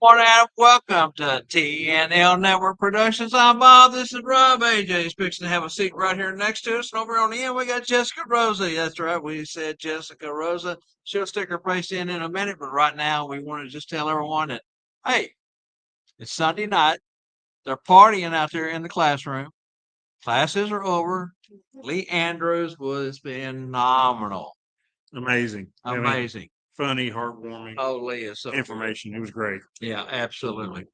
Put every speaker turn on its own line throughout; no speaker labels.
morning, Adam. Welcome to TNL Network Productions. I'm Bob. This is Rob. AJ's fixing to have a seat right here next to us. And over on the end, we got Jessica Rosa. That's right. We said Jessica Rosa. She'll stick her face in a minute. But right now, we want to just tell everyone that, hey, it's Sunday night. They're partying out there in the classroom. Classes are over. Lee Andrews was phenomenal.
Amazing.
Amazing.
Funny, heartwarming
Oh, Lee is so
information. It was great.
Yeah, absolutely.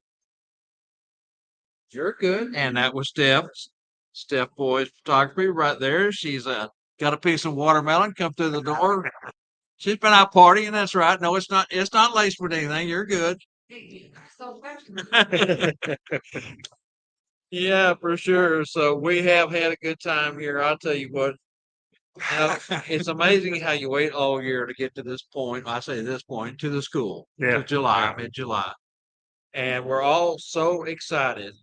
You're good. And that was Steph Boy's photography right there. She's got a piece of watermelon come through the door. She's been out partying. That's right. No, it's not laced with anything. You're good. Yeah, for sure. So we have had a good time here. I'll tell you what. It's amazing how you wait all year to get to this point. I say this point to the school
Yeah.
to July,
Yeah.
mid-July, and we're all so excited.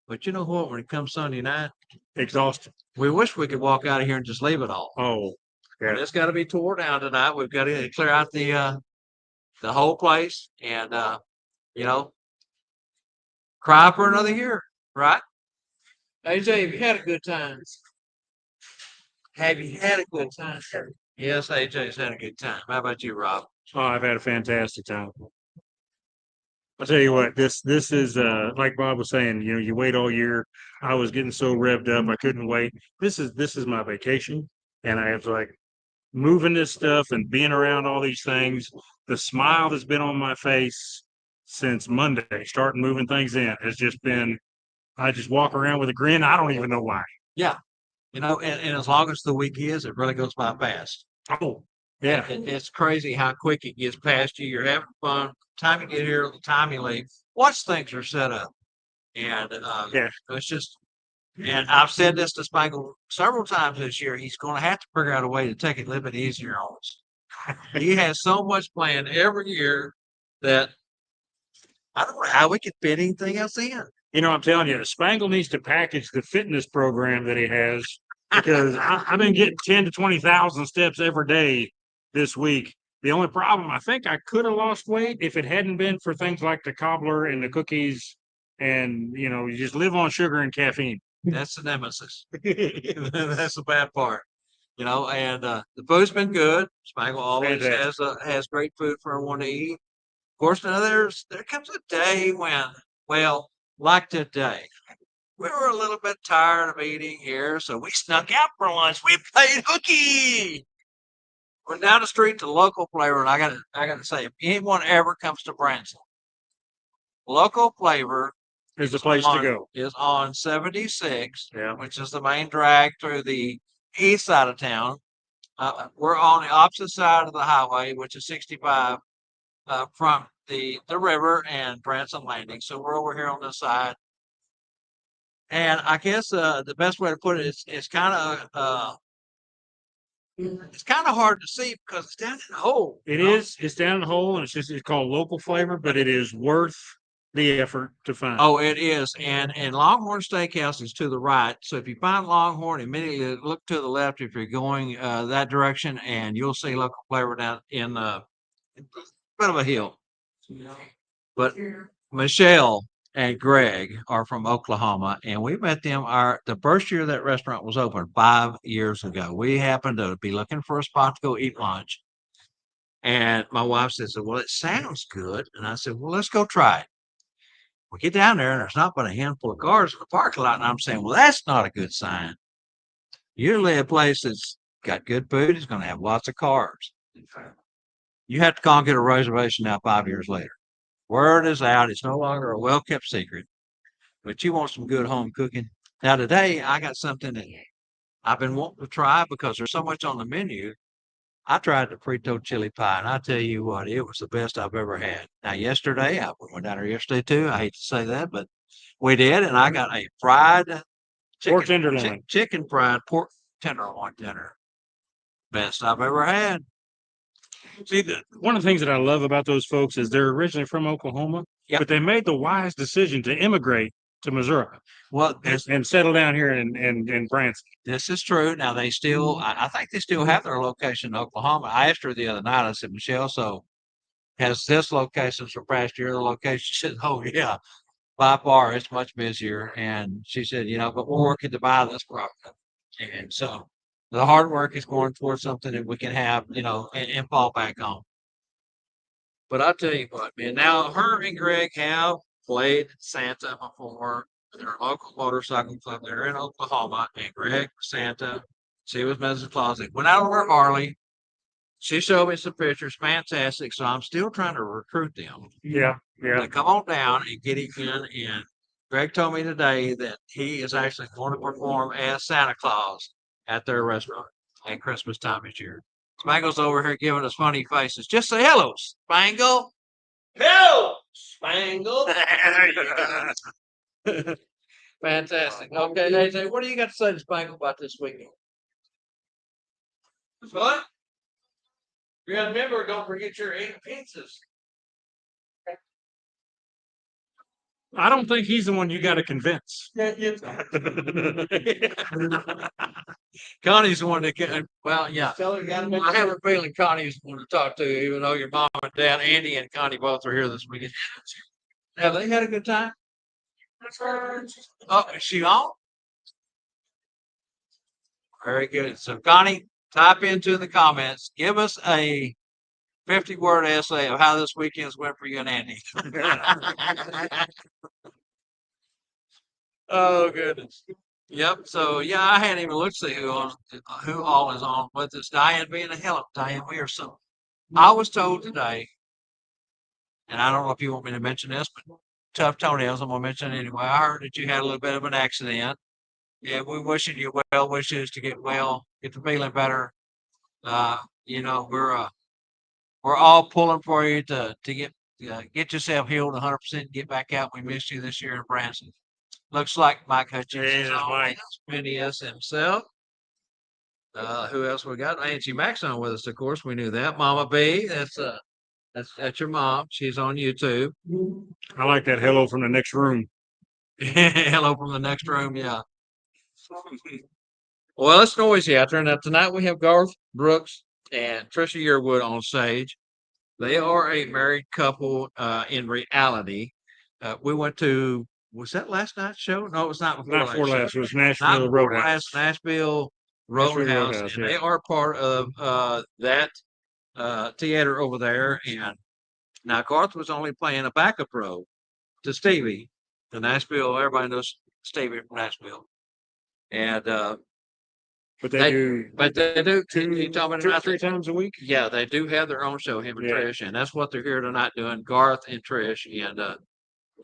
But you know what? When it comes Sunday night,
Exhausted.
we wish we could walk out of here and just leave it all.
Oh,
But
yeah.
it's got to be tore down tonight. We've got to clear out the whole place and you know cry for another year, right? AJ, have you had a good time? Have you had a good time? Yes, AJ's had a good time. How about you, Rob?
Oh, I've had a fantastic time. I'll tell you what, this is like Bob was saying, you wait all year. I was getting so revved up, I couldn't wait. This is my vacation. And I was like moving this stuff and being around all these things. The smile that's been on my face since Monday, starting moving things in, has just been I just walk around with a grin. I don't even know why.
Yeah, and as long as the week is, it really goes by fast.
Oh, yeah.
It's crazy how quick it gets past you. You're having fun. Time you get here, the time you leave. Once things are set up, and
Yeah.
it's just. And I've said this to Spangle several times this year. He's going to have to figure out a way to take it a little bit easier on us. He has so much planned every year that I don't know how we could fit anything else in.
I'm telling you, Spangle needs to package the fitness program that he has because I've been getting 10 to 20,000 steps every day this week. The only problem, I think I could have lost weight if it hadn't been for things like the cobbler and the cookies and, you just live on sugar and caffeine.
That's the nemesis. That's the bad part. And the food's been good. Spangle always has great food for everyone to eat. Of course, now there comes a day when, well, like today, we were a little bit tired of eating here, so we snuck out for lunch. We played hooky. We're down the street to Local Flavor, and I got to say, if anyone ever comes to Branson, Local Flavor
is the place to go.
Is on 76,
Yeah.
which is the main drag through the east side of town. We're on the opposite side of the highway, which is 65, from the river and Branson Landing. So we're over here on this side. And I guess the best way to put it is it's kind of hard to see because it's down in the hole.
It is. It's down in the hole, and it's called Local Flavor, but it is worth the effort to find.
Oh, it is. And Longhorn Steakhouse is to the right. So if you find Longhorn, immediately look to the left if you're going that direction, and you'll see Local Flavor down in a bit of a hill. But Michelle and Greg are from Oklahoma, and we met them the first year that restaurant was open 5 years ago. We happened to be looking for a spot to go eat lunch. And my wife said, well, it sounds good. And I said, well, let's go try it. We get down there and there's not but a handful of cars in the parking lot. And I'm saying, well, that's not a good sign. Usually a place that's got good food is going to have lots of cars. You have to call and get a reservation now 5 years later. Word is out. It's no longer a well-kept secret. But you want some good home cooking. Now today I got something that I've been wanting to try because there's so much on the menu. I tried the Frito chili pie, and I tell you what, it was the best I've ever had. Now, yesterday, I went down there yesterday too. I hate to say that, but we did, and I got a fried
pork tenderloin,
chicken fried pork tenderloin dinner. Best I've ever had.
See, one of the things that I love about those folks is they're originally from Oklahoma, but they made the wise decision to immigrate to Missouri.
Well,
and settle down here in Branson.
This is true. Now they still, I think they still have their location in Oklahoma. I asked her the other night. I said, Michelle, so has this location surpassed your other location? She said, oh, yeah, by far, it's much busier. And she said, but we're working to buy this property. And so the hard work is going towards something that we can have, and fall back on. But I'll tell you what, man, now her and Greg have played Santa before. Their local motorcycle club. They're in Oklahoma. And Greg, Santa, she was Mrs. Claus. They went out on her Harley. She showed me some pictures, fantastic. So I'm still trying to recruit them
Yeah, yeah.
to come on down and get him in. And Greg told me today that he is actually going to perform as Santa Claus at their restaurant at Christmas time this year. Spangle's over here giving us funny faces. Just say hello, Spangle. Hello, Spangle. Fantastic. Okay, AJ, what do you got to say to Spangle about this weekend? What? You got to remember, don't forget your 8 pizzas.
I don't think he's the one you got to convince.
Connie's the one that can. Well, yeah. I have a feeling Connie's the one to talk to, even though your mom and dad, Andy and Connie, both are here this weekend. Have they had a good time? Oh, is she on? Very good. So, Connie, type into the comments. Give us a 50-word essay of how this weekend's went for you and Andy. Oh goodness. Yep. So yeah, I hadn't even looked to see who all is on with us. Diane being a hell of Diane, we are so. I was told today, and I don't know if you want me to mention this, but tough toenails. I'm gonna mention it anyway. I heard that you had a little bit of an accident. Yeah, we wishing you well wishes to get well, get to feeling better. Uh, we're all pulling for you to get yourself healed 100%, get back out. We missed you this year in Branson. Looks like Mike Hutchins is
There's
on.
Mike.
Phineas himself. Who else we got? Angie Mack's on with us, of course. We knew that. Mama B, that's your mom. She's on YouTube.
I like that hello from the next room.
Hello from the next room. Yeah. Well, it's noisy out there. Now tonight we have Garth Brooks and Trisha Yearwood on stage. They are a married couple in reality. We went to, was that last night's show? No, it was not before
Not
last
for
show.
last. It was
Not
Nashville
before
Roadhouse.
last Nashville
Nashville
Roadhouse,
Roadhouse,
and
yeah.
they are part of that theater over there. And now Garth was only playing a backup role to Stevie, the Nashville. Everybody knows Stevie from Nashville, and
But they do
but they do. You talking about
2 or
tonight?
3 times a week.
Yeah, they do have their own show, him and
Yeah.
Trish, and that's what they're here tonight doing. Garth and Trish, and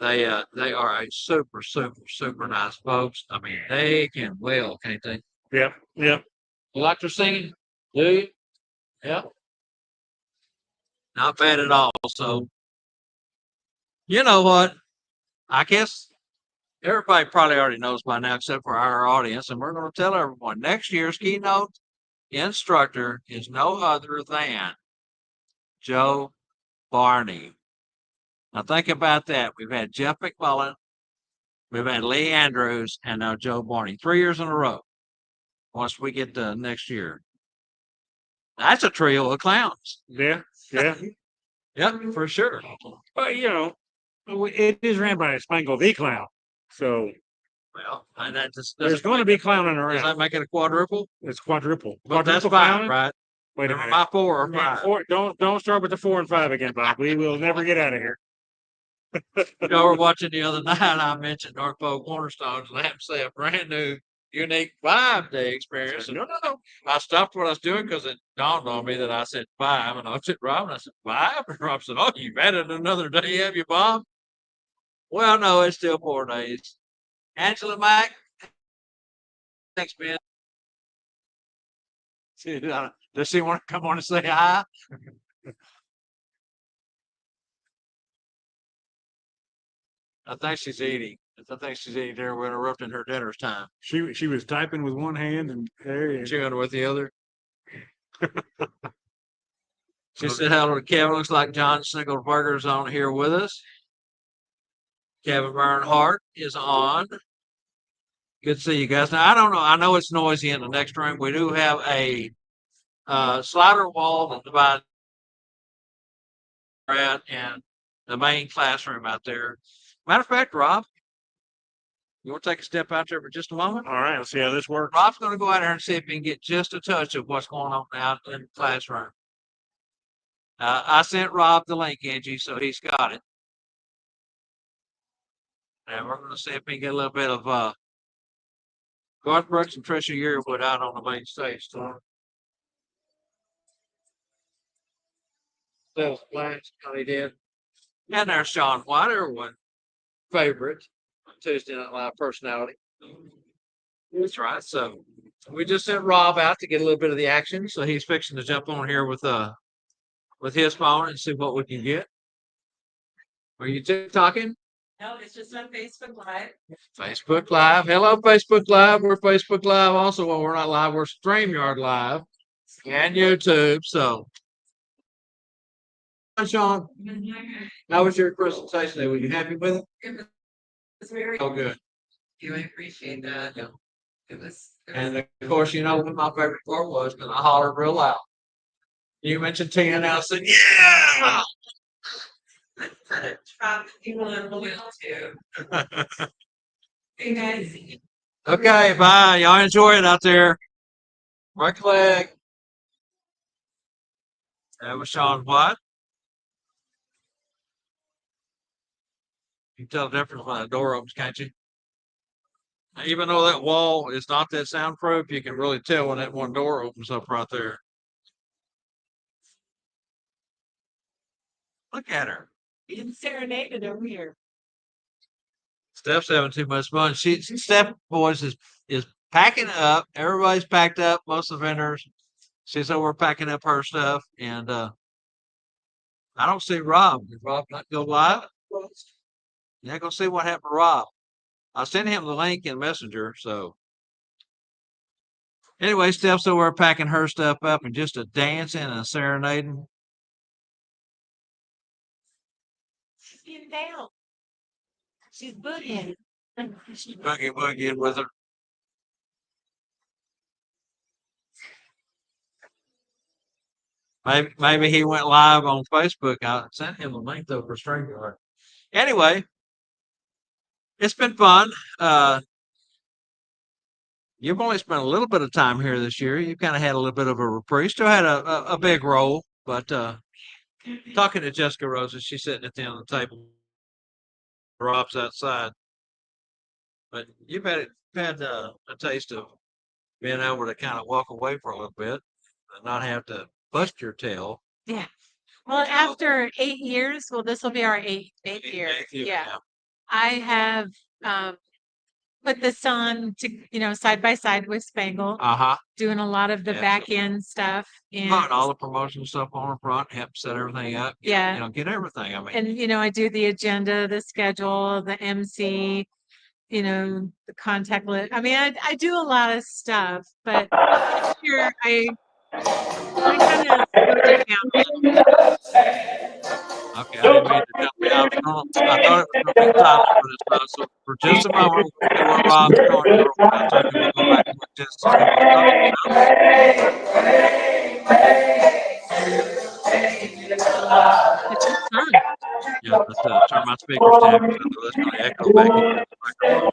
they are a super, super, super nice folks. I mean, they can well, can't they?
Yep. Yep.
You like their singing? Do you? Yeah. Not bad at all. So, you know what? I guess everybody probably already knows by now, except for our audience, and we're going to tell everyone next year's keynote instructor is no other than Joe Barney. Now think about that. We've had Jeff McMullen, we've had Lee Andrews, and now Joe Barney. 3 years in a row. Once we get to next year. That's a trio of clowns.
Yeah. Yeah.
Yep, for sure.
But it is ran by a Spangle the Clown. So
Well, and that just
there's going to be clowning
does that
around.
make it a quadruple?
It's quadruple.
But that's
Quadruple
fine,
clowning.
right?
Wait a
Never
minute.
mind 4 or
Yeah,
5.
don't start with the 4 and 5 again, Bob. We will never get out of here.
We're watching the other night. I mentioned Norfolk Cornerstones and I have to say a brand new, unique 5-day experience. And
No.
I stopped what I was doing because it dawned on me that I said 5. And I looked at Rob and I said, 5? And Rob said, oh, you've added another day, have you, Bob? Well, no, it's still 4 days. Angela Mack, thanks, Ben. Does she want to come on and say hi? I think she's eating. I think she's eating dinner. We're interrupting her dinner's time.
She was typing with one hand and
Chewing with the other. She said hello to Kevin. Looks like John Singleburger's on here with us. Kevin Bernhardt is on. Good to see you guys. Now, I don't know. I know it's noisy in the next room. We do have a slider wall that divides at in the main classroom out there. Matter of fact, Rob, you want to take a step out there for just a moment?
All right, let's see how this works.
Rob's going to go out there and see if he can get just a touch of what's going on out in the classroom. I sent Rob the link, Angie, so he's got it. And we're going to see if we can get a little bit of Garth Brooks and Trisha Yearwood out on the main stage. So, last he did. And there's Sean White, everyone favorite Tuesday Night Live personality. That's right. So we just sent Rob out to get a little bit of the action. So he's fixing to jump on here with his phone and see what we can get. Are you talking?
No, it's just on Facebook Live.
Facebook Live. Hello, Facebook Live. We're Facebook Live also. Well, we're not live. We're StreamYard Live and YouTube. So, hi, Sean. How was your presentation today? Were you happy with it?
It was very
good.
I appreciate that.
Yeah.
It was
And of course, you know what my favorite part was because I hollered real loud. You mentioned 10, and I said, yeah.
Trump people in the wheel too. Hey guys.
Okay, bye. Y'all enjoy it out there. Right leg. That was Sean White. You can tell the difference when the door opens, can't you? Even though that wall is not that soundproof, you can really tell when that one door opens up right there. Look at her.
Being serenaded over here.
Steph's having too much fun. Steph, boys, is packing up. Everybody's packed up. Most of the vendors. She's over packing up her stuff, and I don't see Rob. Did Rob not go live? Yeah, go see what happened to Rob. I sent him the link in Messenger. So anyway, Steph's over packing her stuff up and just a dancing and a serenading.
She's getting down. She's boogieing.
She's boogie with her. Maybe he went live on Facebook. I sent him a link though for StreamYard. Anyway, it's been fun. You've only spent a little bit of time here this year. You kind of had a little bit of a reprieve. Still had a big role, but talking to Jessica Rosa, she's sitting at the end of the table. Rob's outside. But you've had a taste of being able to kind of walk away for a little bit and not have to bust your tail.
Yeah. Well, after 8 years, well, this will be our eighth year. Yeah. I have put this on to, side by side with Spangle, doing a lot of the back end stuff.
And all the promotional stuff on the front, help set everything up.
Yeah.
Get everything. I mean,
and I do the agenda, the schedule, the MC, the contact list. I mean, I do a lot of stuff, but this year I kind of slowed it down a little bit.
Okay, I didn't mean to jump in. I thought it was going to be time for this stuff. So for just a moment, we'll see where Rob's going. I'll take him. We'll go back to what Jess is going to talk about.
It's just fun.
Yeah, let's turn my speakers down because that's going to echo back into the microphone.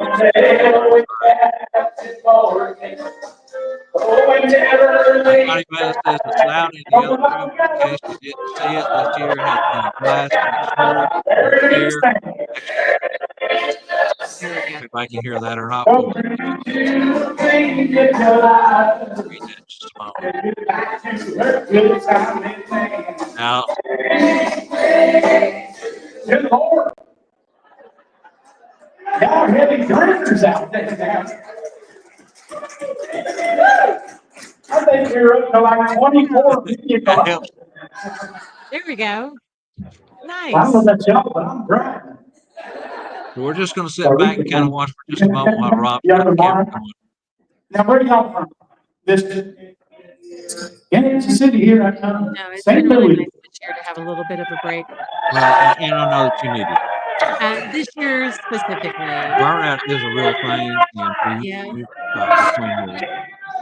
Johnny Bettis says it's loud in the other room. In case you didn't see it, this year has been a blast and smooth. If I can hear that or not. Now,
good Lord. Y'all are heavy drinkers out there now. I think you're up to like 24 million.
There we go. Nice.
I don't know about y'all, but I'm driving.
we're just going to sit back and kind of watch for just a moment while Rob
Yeah,
got the camera
tomorrow.
going.
Now, where y'all from? This Kansas City here. I come.
No, it's
St.
been really
Louis.
nice this year to have a little bit of a break.
Well, and I know that you need it.
This year specifically.
Burnout is a real thing, and
Yeah.
between your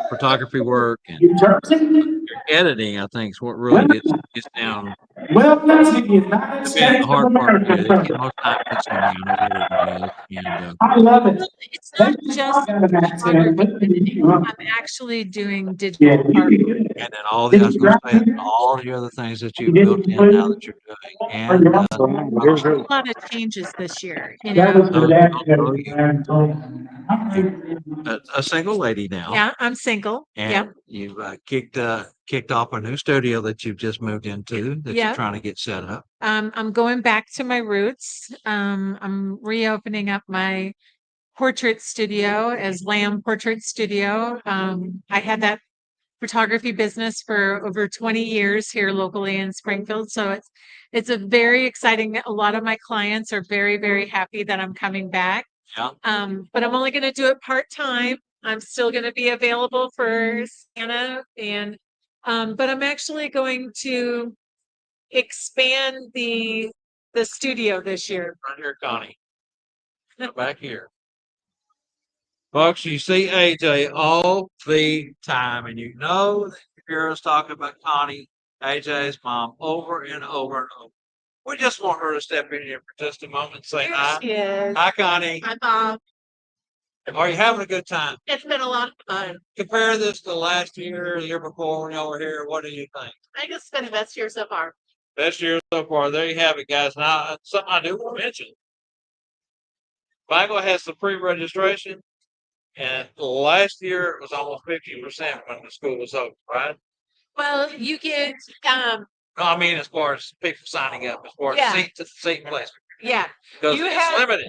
photography work and
You Jersey?
your editing, I think is what really gets down
Welcome to the United
The
States of
hard part
America,
is
sir.
the most time consuming out of everybody else, and
I love it.
Well, it's
They
not
think I
just
got an accent,
photography
but you,
editing.
huh?
I'm actually doing
Yeah,
digital
you
art.
can get it.
then all the
Did
I was
you
going to
drive
say,
here?
all the other things that
You
you've
get
built
any
in now
food?
that you're doing,
Or
and
your mom?
folks,
A lot of changes this year, you
That
know.
was the
those
dad
don't
that
know
was
you.
trying to
A single lady now,
Yeah, I'm single. Yeah,
and you've kicked off a new studio that you've just moved into that you're
yeah.
trying to get set up.
I'm going back to my roots. I'm reopening up my portrait studio as Lamb Portrait Studio. I had that photography business for over 20 years here locally in Springfield. So it's a very exciting. A lot of my clients are very, very happy that I'm coming back.
Yeah.
But I'm only going to do it part-time. I'm still going to be available for Santa and but I'm actually going to expand the studio this year.
Right here, Connie. Come back here. Folks, you see AJ all the time, and you know that you hear us talking about Connie, AJ's mom, over and over and over. We just want her to step in here for just a moment and say
There
hi.
she is.
Hi, Connie.
Hi, Mom.
Are you having a good time?
It's been a lot of fun.
Compare this to last year, the year before when y'all were here. What do you think?
I think it's been the best year so far.
Best year so far. There you have it, guys. Now, something I do want to mention. Michael has some pre-registration, and last year it was almost 50% when the school was open, right?
Well, you get
No, I mean as far as people signing up, as far as
Yeah.
seat placement,
yeah,
because
You
it's
have-
limited.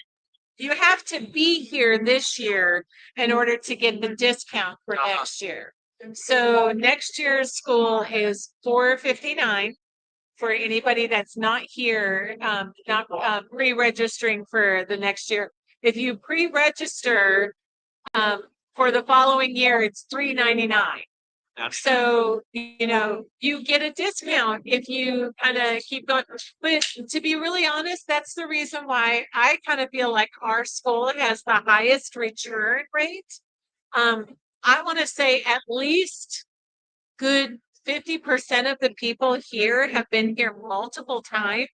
you have to be here this year in order to get the discount for next year. So next year's school is $4.59 for anybody that's not here, not pre-registering for the next year. If you pre-register for the following year, it's $3.99. So, you know, you get a discount if you kind of keep going. But to be really honest, that's the reason why I kind of feel like our school has the highest return rate. I want to say at least good 50% of the people here have been here multiple times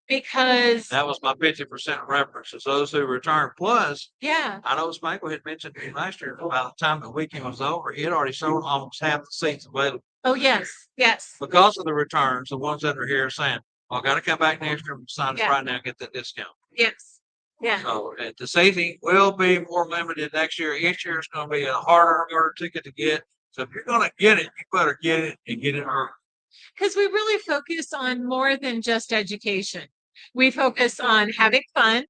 because,
That was my 50% reference. Is those who return. Plus,
yeah,
I know Michael had mentioned to me last year, by the time the weekend was over, he had already sold almost half the seats available
oh, yes, yes,
because of the returns. The ones that are here saying, "Well, I got to come back next year and sign this
Yeah.
right now and get that discount."
yes, yeah.
So the seating will be more limited next year. Each year is going to be a harder ticket to get. So if you're going to get it, you better get it and get it early.
Because we really focus on more than just education. We focus on having fun.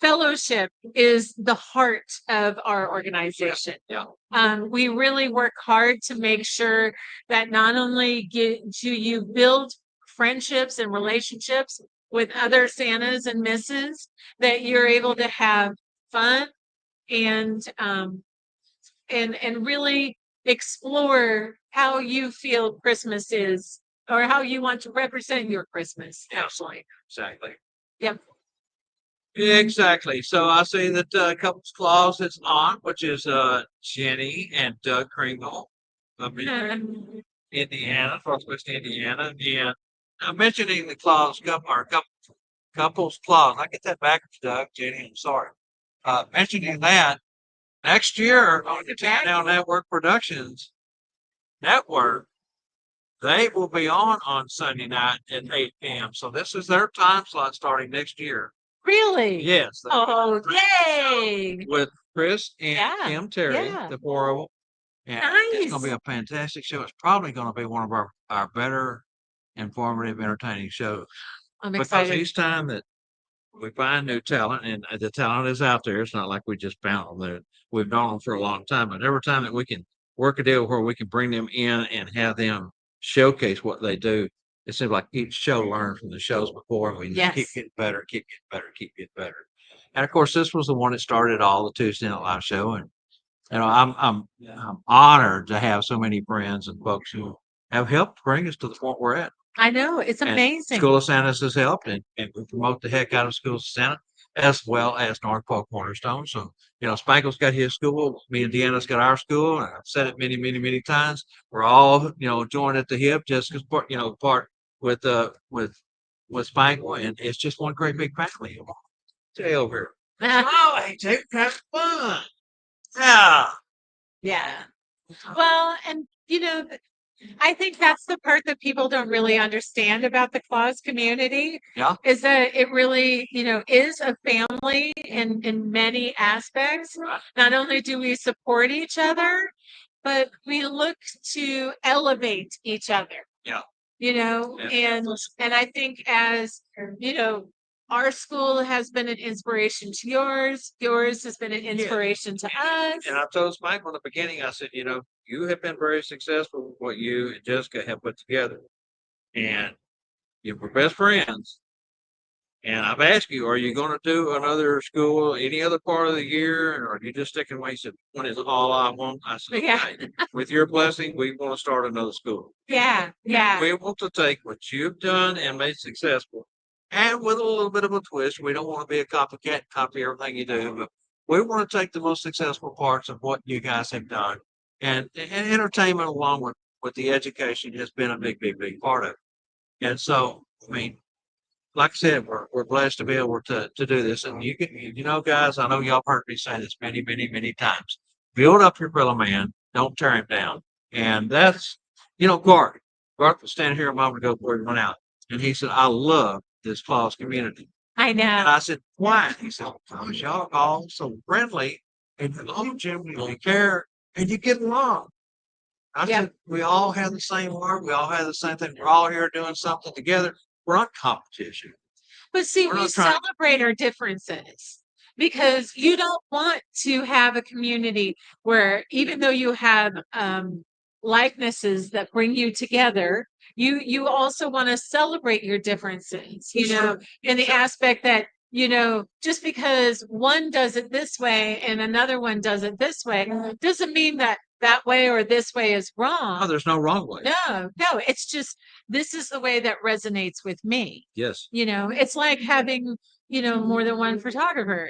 Fellowship is the heart of our organization.
Yeah.
We really work hard to make sure that not only do you build friendships and relationships with other Santas and Misses, that you're able to have fun and and really explore how you feel Christmas is or how you want to represent your Christmas.
Absolutely. Exactly.
Yep.
Exactly. So I see that Couples Clause is on, which is Jenny and Doug Kringle of Indiana, Northwest Indiana. And mentioning the clause, Couples Clause. I get that backwards, Doug, Jenny, I'm sorry. Mentioning that next year on the Town Network Productions Network, they will be on Sunday night at 8 p.m. So this is their time slot starting next year.
Really?
Yes.
Oh, yay!
With Chris and
Yeah,
Kim Terry,
yeah.
the four of them. And it's going to be a fantastic show. It's probably going to be one of our better informative, entertaining shows.
I'm
Because
excited.
each time that we find new talent, and the talent is out there, it's not like we just found them. We've known them for a long time, but every time that we can work a deal where we can bring them in and have them showcase what they do, it seems like each show learns from the shows before, and we just keep
Yes.
getting better, keep getting better, keep getting better. And of course, this was the one that started all the Tuesday Night Live show, and you know, I'm honored to have so many friends and folks who have helped bring us to the point we're at.
I know. It's
And
amazing.
School of Santa's has helped, and we promote the heck out of School of Santa as well as North Polk Cornerstone. So, you know, Spankle's got his school, me and Deanna's got our school, and I've said it many, many, many times. We're all, you know, joined at the hip just because, part with Spangle, and it's just one great big family. Stay over here. Oh, hey, Jake, have fun. Yeah.
Yeah. Well, and I think that's the part that people don't really understand about the Claus community.
Yeah.
Is that it really, is a family in many aspects.
Right.
Not only do we support each other, but we look to elevate each other.
Yeah.
And I think as our school has been an inspiration to yours has been an inspiration to us.
And I told Spike from the beginning, I said, you have been very successful with what you and Jessica have put together. And you were best friends. And I've asked you, are you going to do another school any other part of the year? Or are you just sticking with? He said, when is all I want? I said,
Yeah.
okay, with your blessing, we want to start another school.
Yeah.
We want to take what you've done and made successful, and with a little bit of a twist. We don't want to be a copycat, copy everything you do, but we want to take the most successful parts of what you guys have done, and entertainment along with the education has been a big, big, big part of it. And so, I mean, like I said, we're blessed to be able to do this. And guys, I know y'all heard me say this many, many, many times. Build up your fellow man, don't tear him down. And that's, Garth. Garth was standing here a moment ago before he went out. And he said, I love this Claus community.
I know.
And I said, why? He said, because y'all are all so friendly and you love genuinely care and you get along. I said, we all have the same heart. We all have the same thing. We're all here doing something together. We're not competition.
But see, we celebrate our differences because you don't want to have a community where even though you have likenesses that bring you together, you also want to celebrate your differences, in the aspect that, just because one does it this way and another one does it this way, doesn't mean that way or this way is wrong.
Oh, there's no wrong way.
No, it's just this is the way that resonates with me.
Yes.
It's like having, more than one photographer,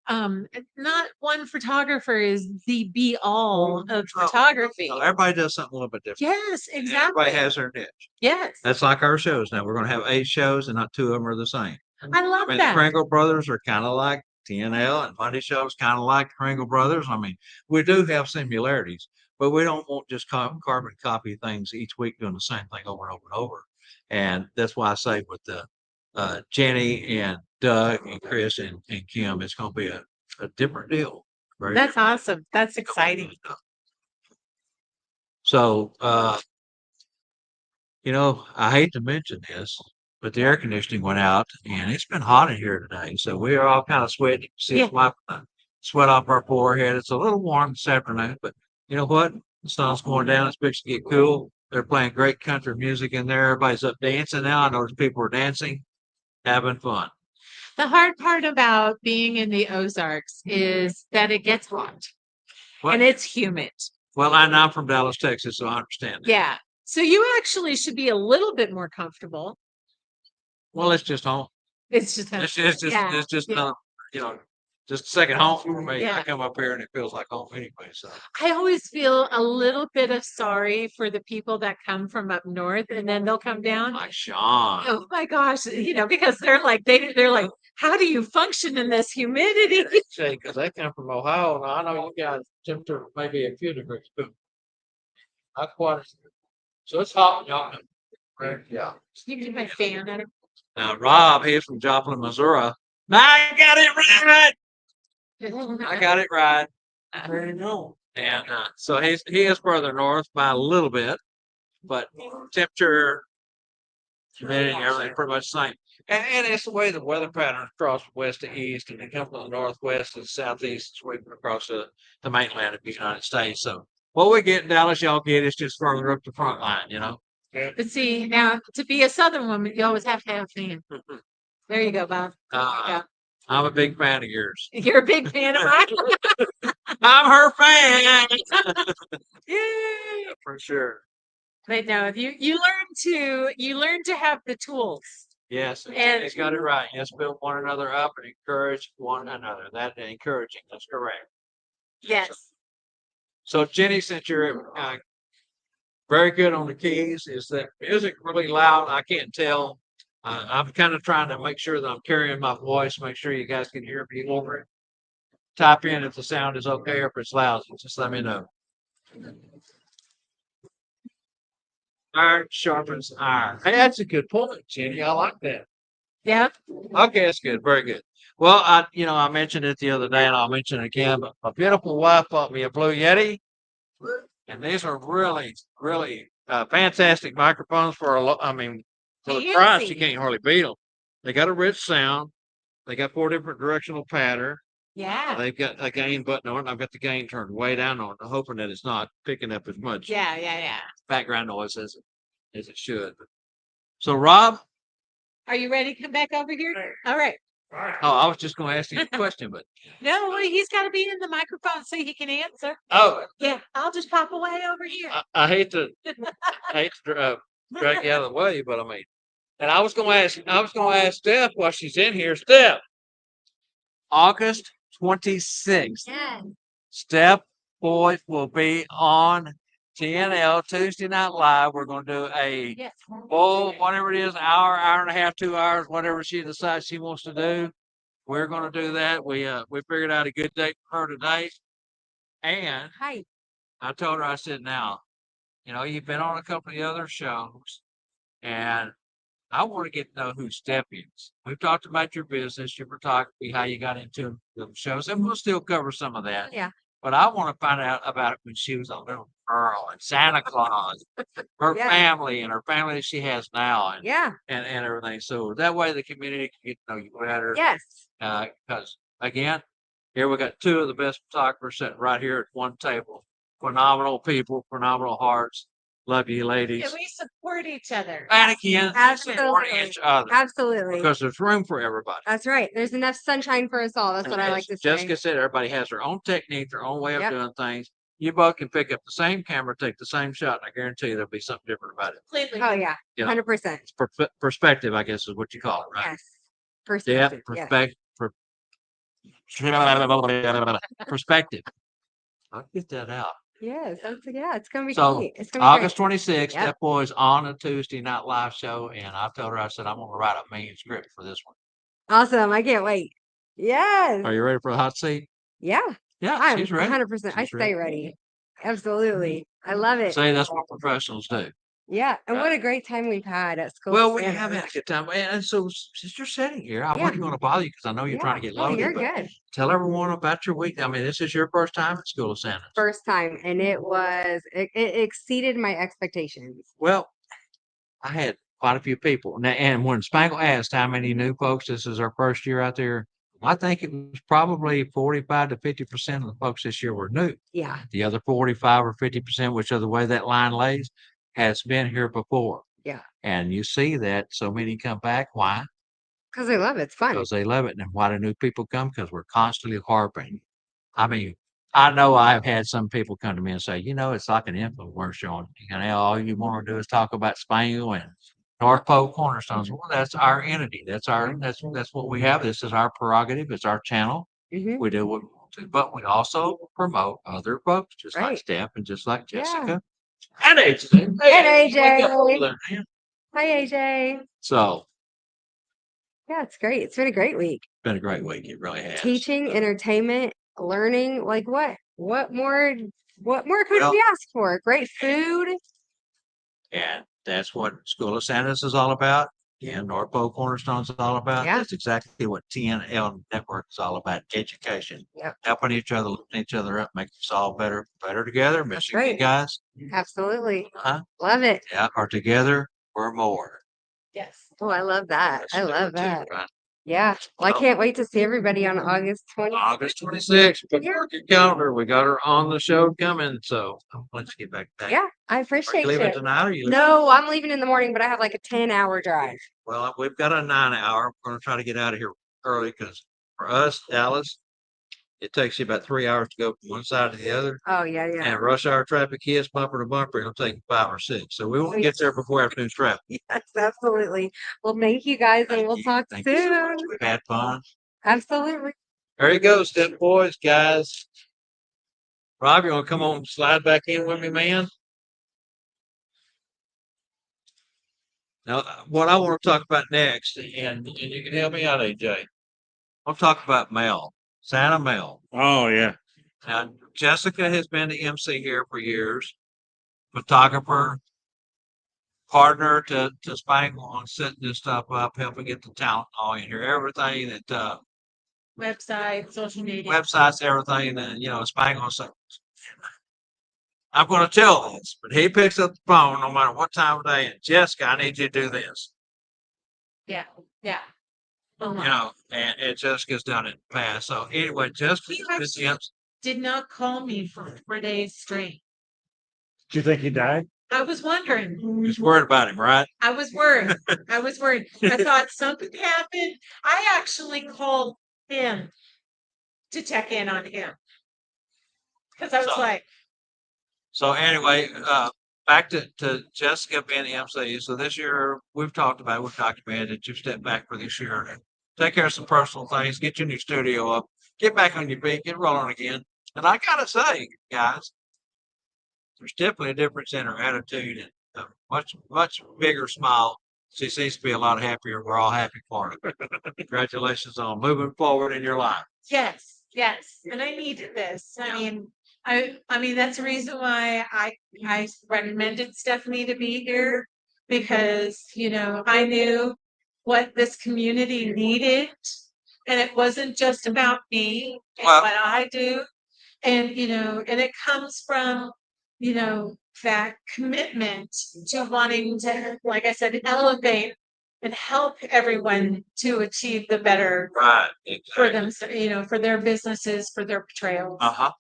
not one photographer is the be all of photography.
No, everybody does something a little bit different.
Yes, exactly.
Everybody has their niche.
Yes.
That's like our shows now. We're going to have 8 shows and not 2 of them are the same.
I love
The
that.
Kringle Brothers are kind of like TNL, and Monday shows kind of like Kringle Brothers. I mean, we do have similarities, but we don't want just carbon copy things each week doing the same thing over and over and over. And that's why I say with the Jenny and Doug and Chris and Kim, it's going to be a different deal.
That's awesome. That's exciting.
So, I hate to mention this, but the air conditioning went out and it's been hot in here today. So we are all kind of sweating. See, it's wiping the sweat off our forehead. It's a little warm this afternoon, but you know what? The sun's going down. It's fixing to get cool. They're playing great country music in there. Everybody's up dancing now. I notice people are dancing, having fun.
The hard part about being in the Ozarks is that it gets hot and it's humid.
Well, I'm from Dallas, Texas, so I understand that.
Yeah. So you actually should be a little bit more comfortable.
Well, it's just home.
It's just
just a second home for me.
Yeah.
I come up here and it feels like home anyway. So
I always feel a little bit of sorry for the people that come from up north and then they'll come down.
like Sean.
Oh my gosh, because they're like they're like, how do you function in this humidity?
Because they come from Ohio, and I know you guys temperature maybe a few degrees, but not quite. So it's hot, y'all. Right? Yeah.
You can get my fan out of
Now Rob, he's from Joplin, Missouri. I got it right. I got it right. There you go. And so he is further north by a little bit, but temperature, humidity, everything pretty much the same. And it's the way the weather patterns cross from west to east, and they come from the northwest to the southeast, sweeping across the mainland of the United States. So what we get in Dallas, y'all get is just further up the front line,
But see, now to be a Southern woman, you always have to have a fan. There you go, Bob. There you go.
I'm a big fan of yours.
You're a big fan of mine.
I'm her fan.
Yay!
For sure.
But no, you learn to have the tools.
Yes,
And-
he's got it right. Yes, build one another up and encourage one another. That encouraging. That's correct.
Yes.
So Jenny, since you're Very good on the keys. Is that music really loud? I can't tell. I'm kind of trying to make sure that I'm carrying my voice, make sure you guys can hear me over it. Type in if the sound is okay or if it's loud. Just let me know. Iron sharpens iron. Hey, that's a good point, Jenny. I like that.
Yep.
Okay, that's good. Very good. Well, I mentioned it the other day, and I'll mention it again. But my beautiful wife bought me a Blue Yeti, and these are really, really fantastic microphones for for the price, you
Fancy.
can't hardly beat them. They got a rich sound. They got 4 different directional pattern.
Yeah.
They've got a gain button on it. I've got the gain turned way down on it, hoping that it's not picking up as much
Yeah.
background noise as it should. So, Rob,
Are you ready to come back over here? All right.
oh, I was just going to ask you a question, but
No, well, he's got to be in the microphone so he can answer.
oh,
Yeah, I'll just pop away over here.
I hate to drag you out of the way, but and I was going to ask Steph while she's in here. Steph, August 26th.
Yeah.
Steph Boyd will be on TNL Tuesday Night Live. We're going to do a
Yes.
full, whatever it is, hour and a half, 2 hours, whatever she decides she wants to do. We're going to do that. We figured out a good date for her today, and
Hi.
I told her, I said, now, you've been on a couple of the other shows, and I want to get to know who Steph is. We've talked about your business, your photography, how you got into the shows, and we'll still cover some of that.
Yeah.
But I want to find out about it when she was a little girl and Santa Claus, her
Yeah.
family and her family that she has now and,
Yeah.
and, and everything. So that way the community can get to know you better.
Yes.
Because again, here we got 2 of the best photographers sitting right here at one table. Phenomenal people, phenomenal hearts. Love you, ladies.
And we support each other.
And again, support
Absolutely.
each other
Absolutely.
because there's room for everybody.
That's right. There's enough sunshine for us all. That's what I like to say.
Jessica said, everybody has their own technique, their own way of
Yep.
doing things. You both can pick up the same camera, take the same shot, and I guarantee you there'll be something different about it.
Completely.
Oh yeah,
Yeah.
100%.
It's perspective, I guess, is what you call it, right?
Yes. Perspective.
Depth,
Yes.
perspective. I'll get that out.
Yes. It's gonna be
So,
great. It's gonna be
August
great.
26th,
Yep.
that boy's on a Tuesday Night Live show, and I told her, I said, I'm going to write a manuscript for this one.
Awesome. I can't wait. Yes.
Are you ready for the hot seat?
Yeah.
Yeah,
I'm
she's ready.
100%. I
She's
stay ready. Absolutely. I love it.
Say that's what professionals do.
Yeah. And what a great time we've had at school.
Well, we
Santa.
have had a good time. And so, since you're sitting here, I
Yeah.
wasn't going to bother you because I know you're trying to get
Oh,
loaded.
you're
but
good.
Tell everyone about your week. I mean, this is your first time at School of Santa.
First time, and it exceeded my expectations.
Well, I had quite a few people. Now, and when Spangle asked how many new folks, this is our first year out there, I think it was probably 45 to 50% of the folks this year were new.
Yeah.
The other 45 or 50%, whichever way that line lays, has been here before.
Yeah.
And you see that so many come back. Why?
Because I love it. It's fun.
Because they love it. And why do new people come? Because we're constantly harping. I mean, I know I've had some people come to me and say, it's like an infomercial. And all you want to do is talk about Spangle and North Pole Cornerstones. Well, that's our entity. That's what we have. This is our prerogative. It's our channel.
Mhm.
We do what we want to, but we also promote other folks, just like
Right.
Steph and just like
Yeah.
Jessica and AJ.
And AJ.
Wake up, man.
Hi, AJ.
So
Yeah, it's great. It's been a great week.
it's been a great week. It really has.
Teaching, entertainment, learning. Like what more could
Well-
we ask for? Great food.
And that's what School of Santas is all about. Yeah, North Pole Cornerstones is all about.
Yeah.
That's exactly what TNL Network is all about. Education.
Yep.
Helping each other, lifting each other up, making us all better together. Missing you
right.
guys.
Absolutely.
Huh?
Love it.
Yeah. Or together, we're more.
Yes.
Oh, I love that.
That's
I
number
love
2,
that.
right?
Yeah. Well, I
So-
can't wait to see everybody on August 20th.
August 26th. Put your calendar. We got her on the show coming. So let's get back.
Yeah, I
Are
appreciate
you leaving
you.
tonight or you leaving?
No, I'm leaving in the morning, but I have like a 10-hour drive.
Well, we've got a 9-hour. We're going to try to get out of here early because for us, Dallas, it takes you about 3 hours to go from one side to the other.
Oh, yeah.
And rush hour traffic hits bumper to bumper. It'll take 5 or 6. So we won't get there before afternoon traffic.
Yes, absolutely. Well, thank you guys, and we'll talk
Thank you so much.
soon.
We've had fun.
Absolutely.
There you go, step boys, guys. Rob, you want to come on, slide back in with me, man? Now, what I want to talk about next, and you can help me out, AJ. I'll talk about Mel, Santa Mel.
Oh yeah.
Now, Jessica has been the MC here for years, photographer, partner to Spangle on setting this stuff up, helping get the talent all in here, everything that
Website, social media.
websites, everything that Spangle said. I'm going to tell this, but he picks up the phone no matter what time of day, and Jessica, I need you to do this.
Yeah. Yeah. Uh-huh.
And Jessica's done it in the past. So anyway, Jessica
He actually did not call me for 4 days straight.
Do you think he died?
I was wondering.
He's worried about him, right?
I was worried. I was worried. I thought something happened. I actually called him to check in on him. Because I was like,
So anyway, back to Jessica being the MC. So this year we've documented that you step back for this year and take care of some personal things, get your new studio up, get back on your feet, get rolling again. And I gotta say, guys, there's definitely a difference in her attitude and a much bigger smile. She seems to be a lot happier. We're all happy for her. Congratulations on moving forward in your life.
yes, yes. And I needed this. I mean, that's the reason why I recommended Stephanie to be here because, I knew what this community needed. And it wasn't just about me and
Well-
what I do. And, and it comes from, that commitment to wanting to, like I said, elevate and help everyone to achieve the better
Right.
for them, for their businesses, for their portrayals.
Uh-huh.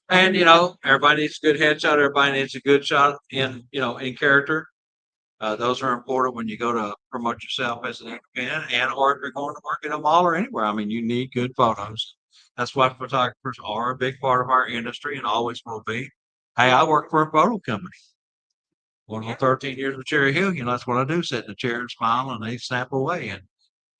And everybody needs a good headshot. Everybody needs a good shot in character. Those are important when you go to promote yourself as an independent and or if you're going to work in a mall or anywhere. I mean, you need good photos. That's why photographers are a big part of our industry and always will be. Hey, I work for a photo company. Going on 13 years with Cherry Hill, that's what I do, sit in a chair and smile and they snap away.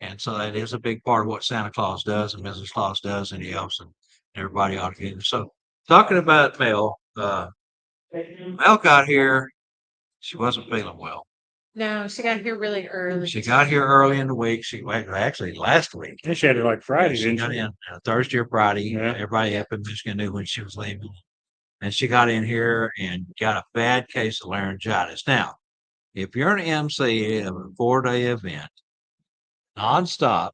And so that is a big part of what Santa Claus does and Mrs. Claus does and he helps and everybody ought to get it. So talking about Mel, Mel got here. She wasn't feeling well.
No, she got here really early.
She got here early in the week. Actually last week.
She had it like Friday,
She
didn't
got
she?
in Thursday or Friday.
Yeah.
Everybody up in Michigan knew when she was leaving. And she got in here and got a bad case of laryngitis. Now, if you're an MC of a 4-day event, nonstop,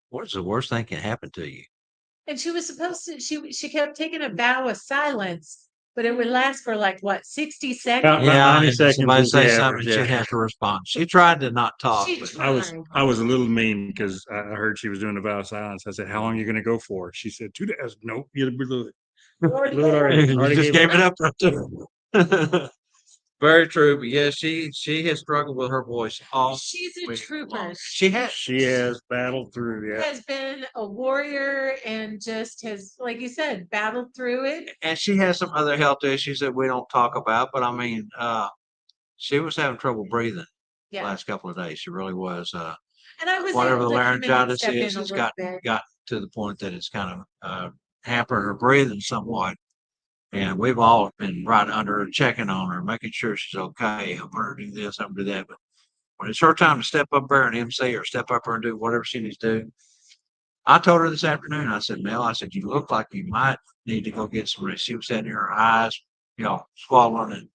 what is the worst thing can happen to you?
And she was supposed to, she kept taking a vow of silence, but it would last for like what, 60 seconds?
About 90
and
seconds
somebody
is the
say something,
average,
she'd
yeah.
have to respond. She tried to not talk,
She
but
tried.
I was a little mean because I heard she was doing a vow of silence. I said, "How long are you going to go for?" She said, 2 days. Nope, you blew it. Blew it already.
you
Already
just
gave
gave it up. Very true, but yeah, she has struggled with her voice all
She's a
week
trooper.
long. She has.
She has battled through. Yeah.
Has been a warrior and just has, like you said, battled through it.
And she has some other health issues that we don't talk about, but I mean, she was having trouble breathing the
Yeah.
last couple of days. She really was.
And I was
Whatever
able
the
to come in and
laryngitis
step in
is,
a
it's
little bit.
got to the point that it's kind of hampered her breathing somewhat. And we've all been right under her, checking on her, making sure she's okay, helping her do this, helping her do that. But when it's her time to step up there and MC or step up there and do whatever she needs to do, I told her this afternoon, I said, Mel, I said, you look like you might need to go get some rest. She was sitting here, her eyes, swollen.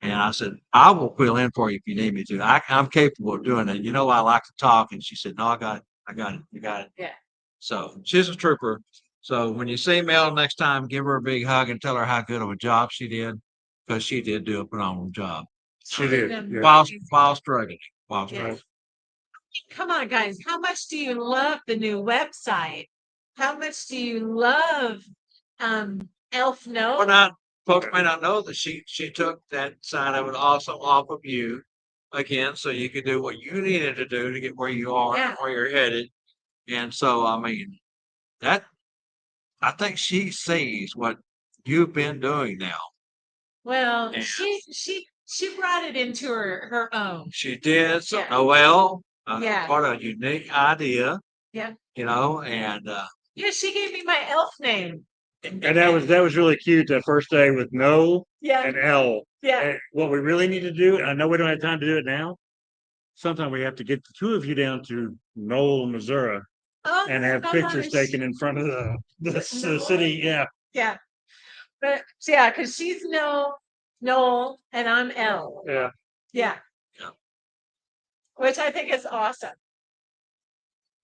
And I said, I will fill in for you if you need me to. I'm capable of doing it. I like to talk. And she said, no, I got it. You got it.
Yeah.
So she's a trooper. So when you see Mel next time, give her a big hug and tell her how good of a job she did, because she did do a phenomenal job.
She did. Yeah.
While struggling.
Yes. Come on, guys. How much do you love the new website? How much do you love Elf Note?
Folks may not know that she took that side of it also off of you again, so you could do what you needed to do to get where you are and where you're headed. And so, I mean, I think she sees what you've been doing now.
Well,
And
she brought it into her own.
she did. So
Yeah.
Noelle,
Yeah.
what a unique idea.
Yeah.
And
Yeah, she gave me my elf name.
And that was really cute that first day with No
Yeah,
and L.
yeah.
And what we really need to do, and I know we don't have time to do it now. Sometime we have to get the two of you down to Knoll, Missouri,
Oh,
and have pictures
gosh.
taken in front of the
Knoll?
city. Yeah,
Yeah. But yeah, because she's Noel and I'm L.
yeah.
Yeah.
Yeah.
Which I think is awesome.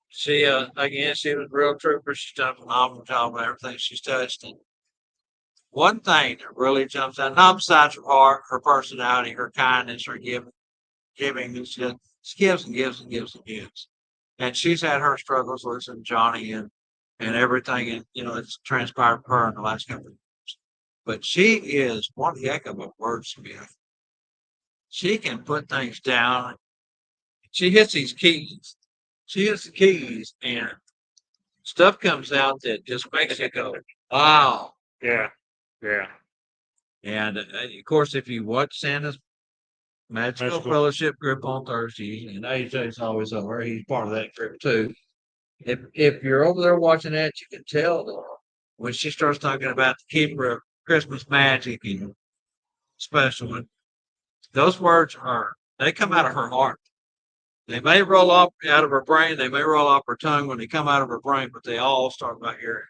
She again, she was a real trooper. She's done a phenomenal job with everything she's touched. And one thing that really jumps out, not besides her heart, her personality, her kindness, her giving, she gives and gives and gives and gives. And she's had her struggles with Johnny and everything, and it's transpired for her in the last couple of years. But she is one heck of a wordsmith. She can put things down. She hits these keys. She hits the keys, and stuff comes out that just makes you go, wow.
Yeah, yeah.
And of course, if you watch Santa's Magical
Magical.
Fellowship group on Thursday, and AJ's always over, he's part of that group too. If you're over there watching that, you can tell that when she starts talking about the keeper of Christmas magic and special one, those words they come out of her heart. They may roll off out of her brain, they may roll off her tongue when they come out of her brain, but they all start by here.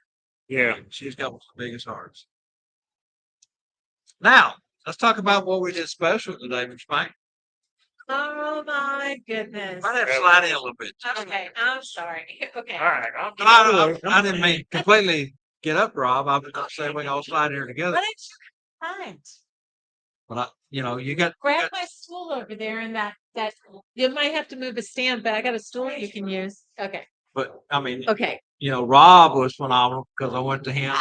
Yeah.
She's got one of the biggest hearts. Now, let's talk about what we did special today, Miss Mike.
Oh my goodness.
Might have to slide in a little bit.
Okay, I'm sorry. Okay.
All right.
I didn't mean completely get up, Rob. I was going to say we all slide here together.
What did you find?
But you got
Grab my stool over there and that you might have to move a stand, but I got a stool you can use. Okay.
But I mean,
Okay.
Rob was phenomenal because I went to him.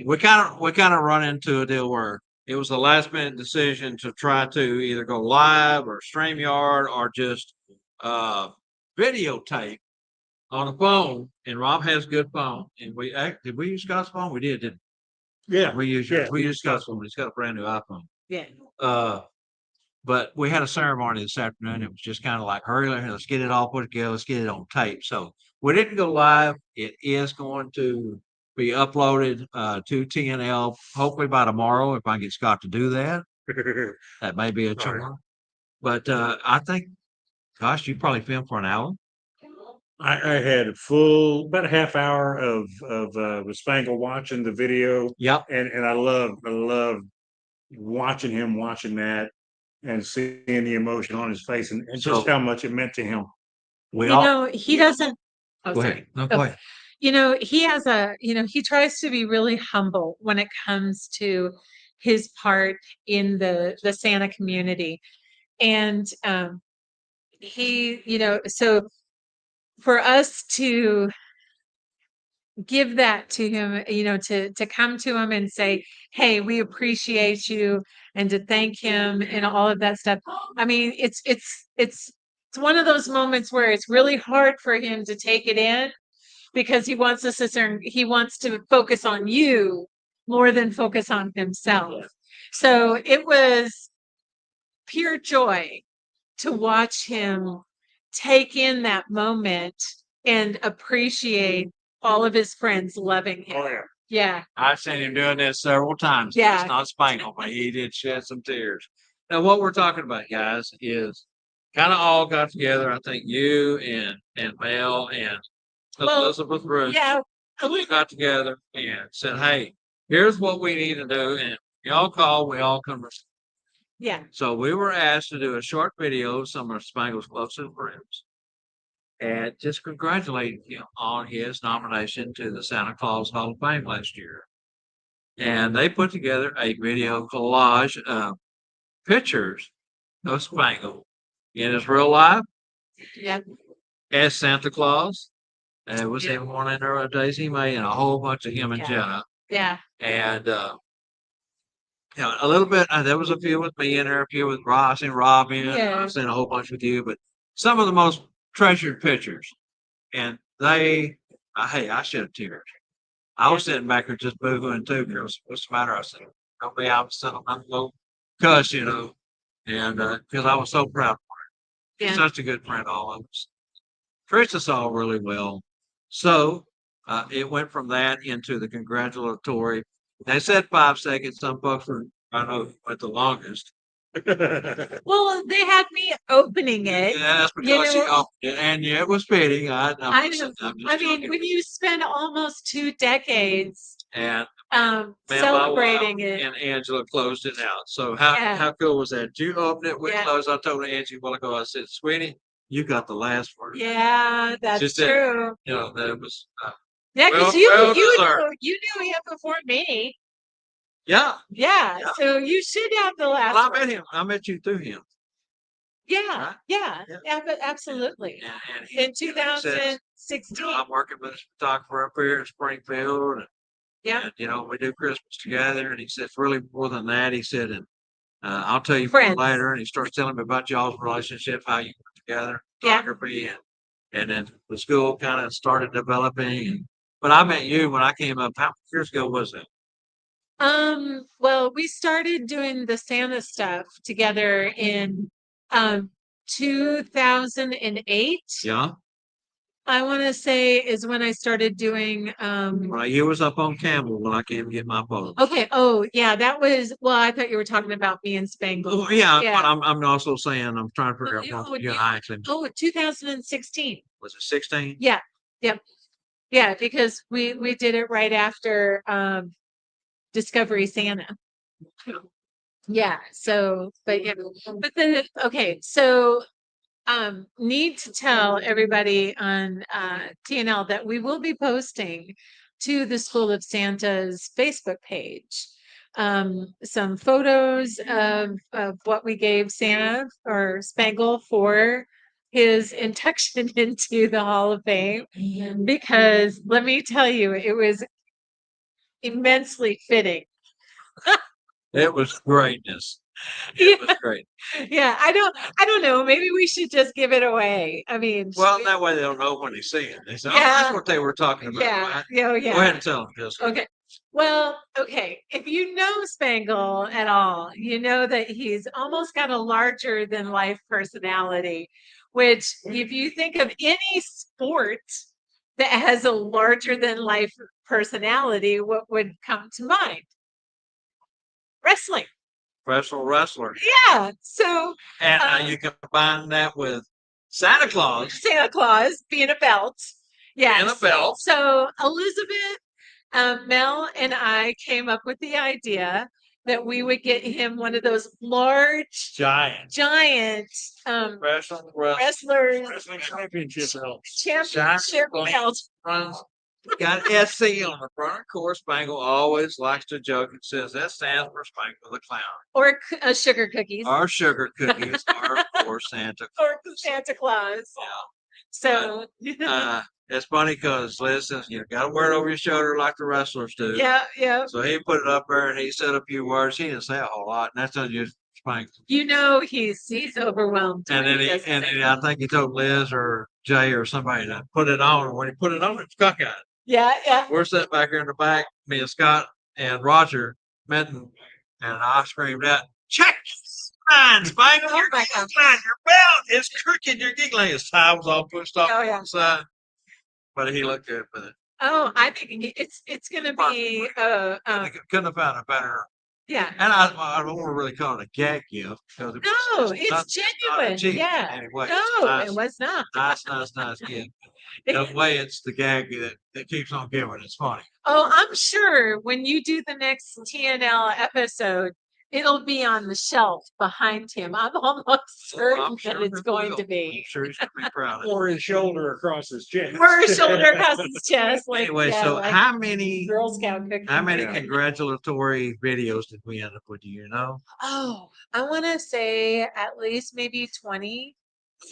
We kind of run into a deal where it was the last minute decision to try to either go live or StreamYard or just videotape on a phone. And Rob has good phone. And did we use Scott's phone? We didn't
Yeah.
we used
Yeah.
we used Scott's phone. He's got a brand new iPhone.
Yeah.
But we had a ceremony this afternoon. It was just kind of like, hurry, let's get it all put together. Let's get it on tape. So we didn't go live. It is going to be uploaded to TNL hopefully by tomorrow if I get Scott to do that. That may be a chore. But I think, gosh, you probably filmed for an hour.
I had about a half hour with Spangle watching the video.
Yep.
And I love watching that and seeing the emotion on his face and just how much it meant to him.
He doesn't. Oh,
Go
sorry.
ahead. No, go ahead.
He has he tries to be really humble when it comes to his part in the Santa community. And so for us to give that to him, to come to him and say, hey, we appreciate you, and to thank him and all of that stuff. I mean, it's one of those moments where it's really hard for him to take it in because he wants he wants to focus on you more than focus on himself. So it was pure joy to watch him take in that moment and appreciate all of his friends loving him.
Oh, yeah.
Yeah.
I've seen him doing this several times.
Yeah.
It's not Spangle, but he did shed some tears. Now, what we're talking about, guys, is kind of all got together. I think you and Mel and Elizabeth Ruth,
Yeah.
we got together and said, hey, here's what we need to do. And y'all call, we all come.
Yeah.
So we were asked to do a short video of some of Spangle's closest friends and just congratulate him on his nomination to the Santa Claus Hall of Fame last year. And they put together a video collage of pictures of Spangle in his real life
Yeah.
as Santa Claus. And it was him one in there with Daisy May and a whole bunch of him and Jenna.
Yeah.
And a little bit. There was a few with me in there, a few with Ross and Robin.
Yeah.
I've seen a whole bunch with you, but some of the most treasured pictures. And hey, I shed tears. I was sitting back there just boohooing too, girls. What's the matter? I said, don't be out sitting on my little cuss, and because I was so proud of her. She's such a good friend, all of us. Treats us all really well. So It went from that into the congratulatory. They said 5 seconds. Some folks were, I know, went the longest.
Well, they had me opening it.
Yeah, that's
You
because she
know,
opened it, and yeah, it was fitting.
I know. I mean, when you spend almost 2 decades
and man, my
celebrating
wife
it,
and Angela closed it out. So
yeah,
how cool was that? You opened it, we
yeah,
closed. I told Angie a while ago. I said, "Sweetie, you got the last word."
yeah,
She
that's
said,
true.
"You know that it was
Yeah,
well,
because you
well
you
deserved."
you knew him before me.
Yeah,
Yeah,
yeah.
so you should have the
Well,
last
I
word.
met him. I met you through him,
Yeah,
right?
yeah,
Yeah.
yeah, but absolutely.
And
In
he says,
2016.
I'm working with this photographer up here in Springfield,
Yeah,
and you know we do Christmas together. And he said, "It's really more than that." He said, "And I'll tell you more
friends.
later." And he starts telling me about y'all's relationship, how you work together,
Yeah.
photography, and then the school kind of started developing. But I met you when I came up. How many years ago was that?
Well, we started doing the Santa stuff together in 2008.
Yeah.
I want to say is when I started doing
Well, you was up on Campbell when I came to get my photo.
okay, oh yeah, that was well, I thought you were talking about me and Spangle.
Oh, yeah,
Yeah.
but I'm also saying I'm trying to figure out
Oh,
what you and I actually
2016.
was it 16?
Yeah. Yep. Yeah, because we did it right after Discovery Santa. Yeah. So, but yeah, but then okay, so need to tell everybody on TNL that we will be posting to the School of Santa's Facebook page some photos of what we gave Santa or Spangle for his induction into the Hall of Fame because let me tell you, it was immensely fitting.
It was greatness. It was great.
Yeah, I don't know. Maybe we should just give it away. I mean,
Well, that way they'll know when they see it. They say, "Oh,
yeah,
that's what they were talking about."
yeah,
Right?
yeah,
Go
yeah.
ahead and tell them, Jessica.
Okay. Well, okay. If you know Spangle at all, you know that he's almost got a larger than life personality, which if you think of any sport that has a larger than life personality, what would come to mind? Wrestling.
Professional wrestler.
Yeah. So
And
um,
you combine that with Santa Claus
Santa Claus being a belt. Yeah.
and a belt.
So Elizabeth, Mel, and I came up with the idea that we would get him one of those large,
Giant.
giant
Professional
wrestlers
Wrestling championship belts.
championship belts.
Runs. Got SC on the front. Of course, Spangle always likes to joke and says that stands for Spangle the Clown.
Or sugar cookies.
Our sugar cookies are for Santa.
Or Santa Claus.
Yeah.
So,
It's funny because Liz says you got to wear it over your shoulder like the wrestlers do.
yeah, yeah.
So he put it up there and he said a few words. He didn't say a whole lot, and that's just Spangle.
You know he's overwhelmed.
And then I think he told Liz or Jay or somebody to put it on. And when he put it on, it was cockeyed.
Yeah, yeah.
We're sitting back here in the back, me and Scott and Roger Minton, and I screamed out, "Check mine, Spangle!
Oh
Your
my God.
line, your belt is crooked. You're giggling." His tie was all pushed off
Oh,
on
yeah.
the side, but he looked good with it.
Oh, I think it's gonna be
Couldn't have found a better.
yeah.
And I don't want to really call it a gag gift because
No, it's genuine. Yeah.
Anyway,
No, it was not.
nice gift. The way it's the gag that keeps on giving. It's funny.
Oh, I'm sure when you do the next TNL episode, it'll be on the shelf behind him. I'm almost certain
I'm sure
that it's
it
going
will.
to
I'm
be.
sure he's gonna be proud of it.
Or his shoulder across his chest.
Or a shoulder across his chest. Like,
Anyway,
yeah,
so
like
how many
Girl Scout cookie.
Yeah.
congratulatory videos did we end up with? Do you know?
Oh, I want to say at least maybe 20,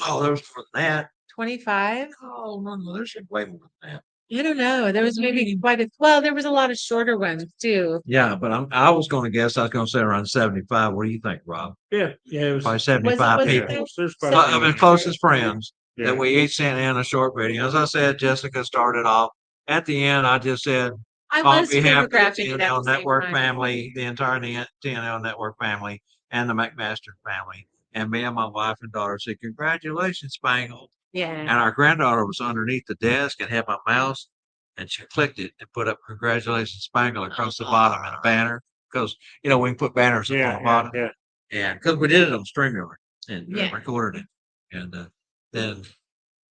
Oh, there was more than that.
25.
Oh no, there's way more than that.
I don't know. There was maybe well, there was a lot of shorter ones too.
Yeah, but I was going to guess. I was going to say around 75. What do you think, Rob?
Yeah, it was.
Probably 75
was it
people.
there?
There's
So-
probably-
Of his closest friends
Yeah.
that we each sent in a short video. As I said, Jessica started off. At the end, I just said,
I
on
was
behalf of the
photographing it at
TNL
the same
Network
time.
family, the entire TNL Network family, and the McMaster family, and me and my wife and daughter said, "Congratulations, Spangle."
Yeah.
And our granddaughter was underneath the desk and had my mouse. and she clicked it and put up "Congratulations, Spangle" across the bottom in a banner because we can put banners up on
Yeah,
the bottom,
yeah.
and because we did it on StreamYard and
Yeah.
recorded it, and then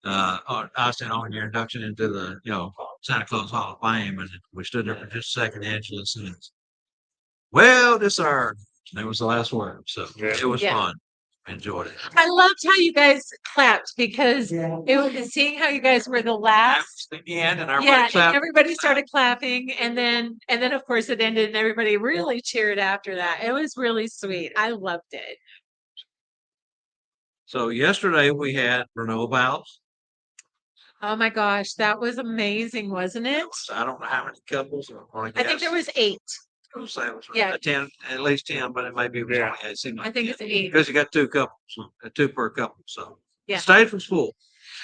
I said on your induction into the Santa Claus Hall of Fame, and we stood there for just a second. Angela said, "Well, this our," and that was the last word. So
Yeah.
it was
Yeah.
fun. Enjoyed it.
I loved how you guys clapped because it was seeing how you guys were the last.
At the end, and
Yeah,
everybody
and
clapped.
everybody started clapping, and then of course it ended, and everybody really cheered after that. It was really sweet. I loved it.
So yesterday we had renewal vows.
Oh my gosh, that was amazing, wasn't it?
I don't know how many couples.
I think there was 8.
I'll say it was
Yeah.
10, at least 10, but it maybe it was
Yeah.
only 8. It seemed
I
like
think
10.
it's 8.
Because you got 2 couples, 2 per couple. So
Yeah.
the stage was full.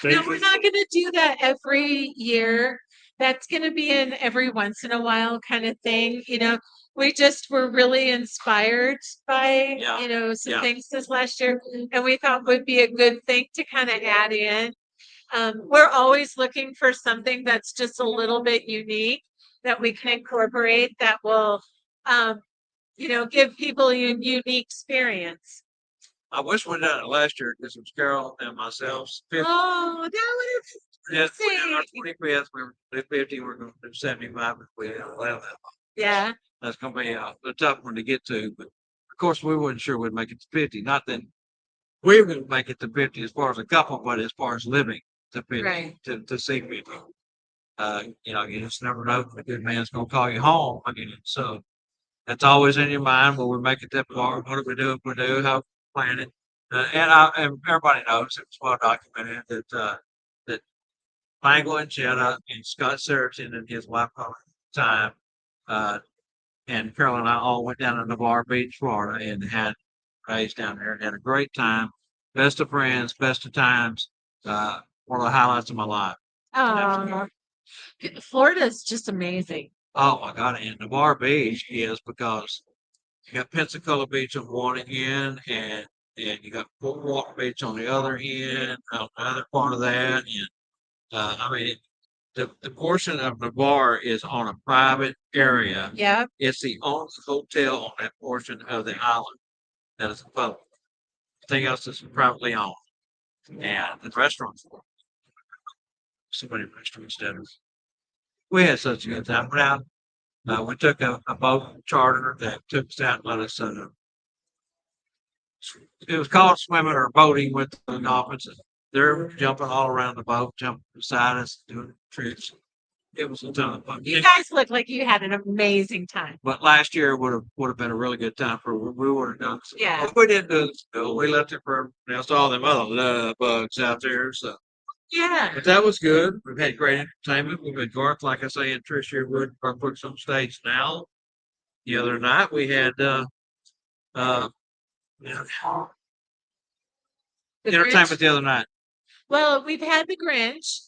No, we're not going to do that every year. That's going to be an every once in a while kind of thing. We just were really inspired by,
Yeah.
some
Yeah.
things this last year, and we thought would be a good thing to kind of add in. We're always looking for something that's just a little bit unique that we can incorporate that will, give people a unique experience.
I wish we'd done it last year because it was Carol and myself. 50.
Oh, that would have
Yes, we did our 25th. We were going to do 50. We're going to do 75 if we didn't allow that.
Yeah.
That's going to be a tough one to get to. But of course, we wasn't sure we'd make it to 50. Not that we were going to make it to 50 as far as a couple, but as far as living to 50,
Right.
to see 50. You just never know if a good man's going to call you home. So that's always in your mind when we make it that far. What do we do if we do? How we plan it? And everybody knows it was well documented that Bangle and Jetta and Scott Seraton and his wife at the time, and Carol and I all went down to Navarre Beach, Florida, and had days down there and had a great time. Best of friends, best of times. One of the highlights of my life.
Florida is just amazing.
Oh my God! And Navarre Beach is because you got Pensacola Beach on one end, and you got Fort Walton Beach on the other end, on the other part of that, and the portion of Navarre is on a private area.
Yeah.
It's the only hotel on that portion of the island that is public. Everything else is privately owned, and the restaurants. So many restaurants did. We had such a good time. We took a boat charter that took us out and let us. It was called swimming or boating with the dolphins. They're jumping all around the boat, jumping beside us, doing trips. It was a ton of fun.
You guys look like you had an amazing time.
But last year would have been a really good time for we would have done.
Yeah.
But we didn't do it. We left it for everyone else. All them other love bugs out there. So.
Yeah.
But that was good. We've had great entertainment. We've had Garth, like I say, and Tricia Wood are put on stage now. The other night we had entertainment the other night.
Well, we've had the Grinch.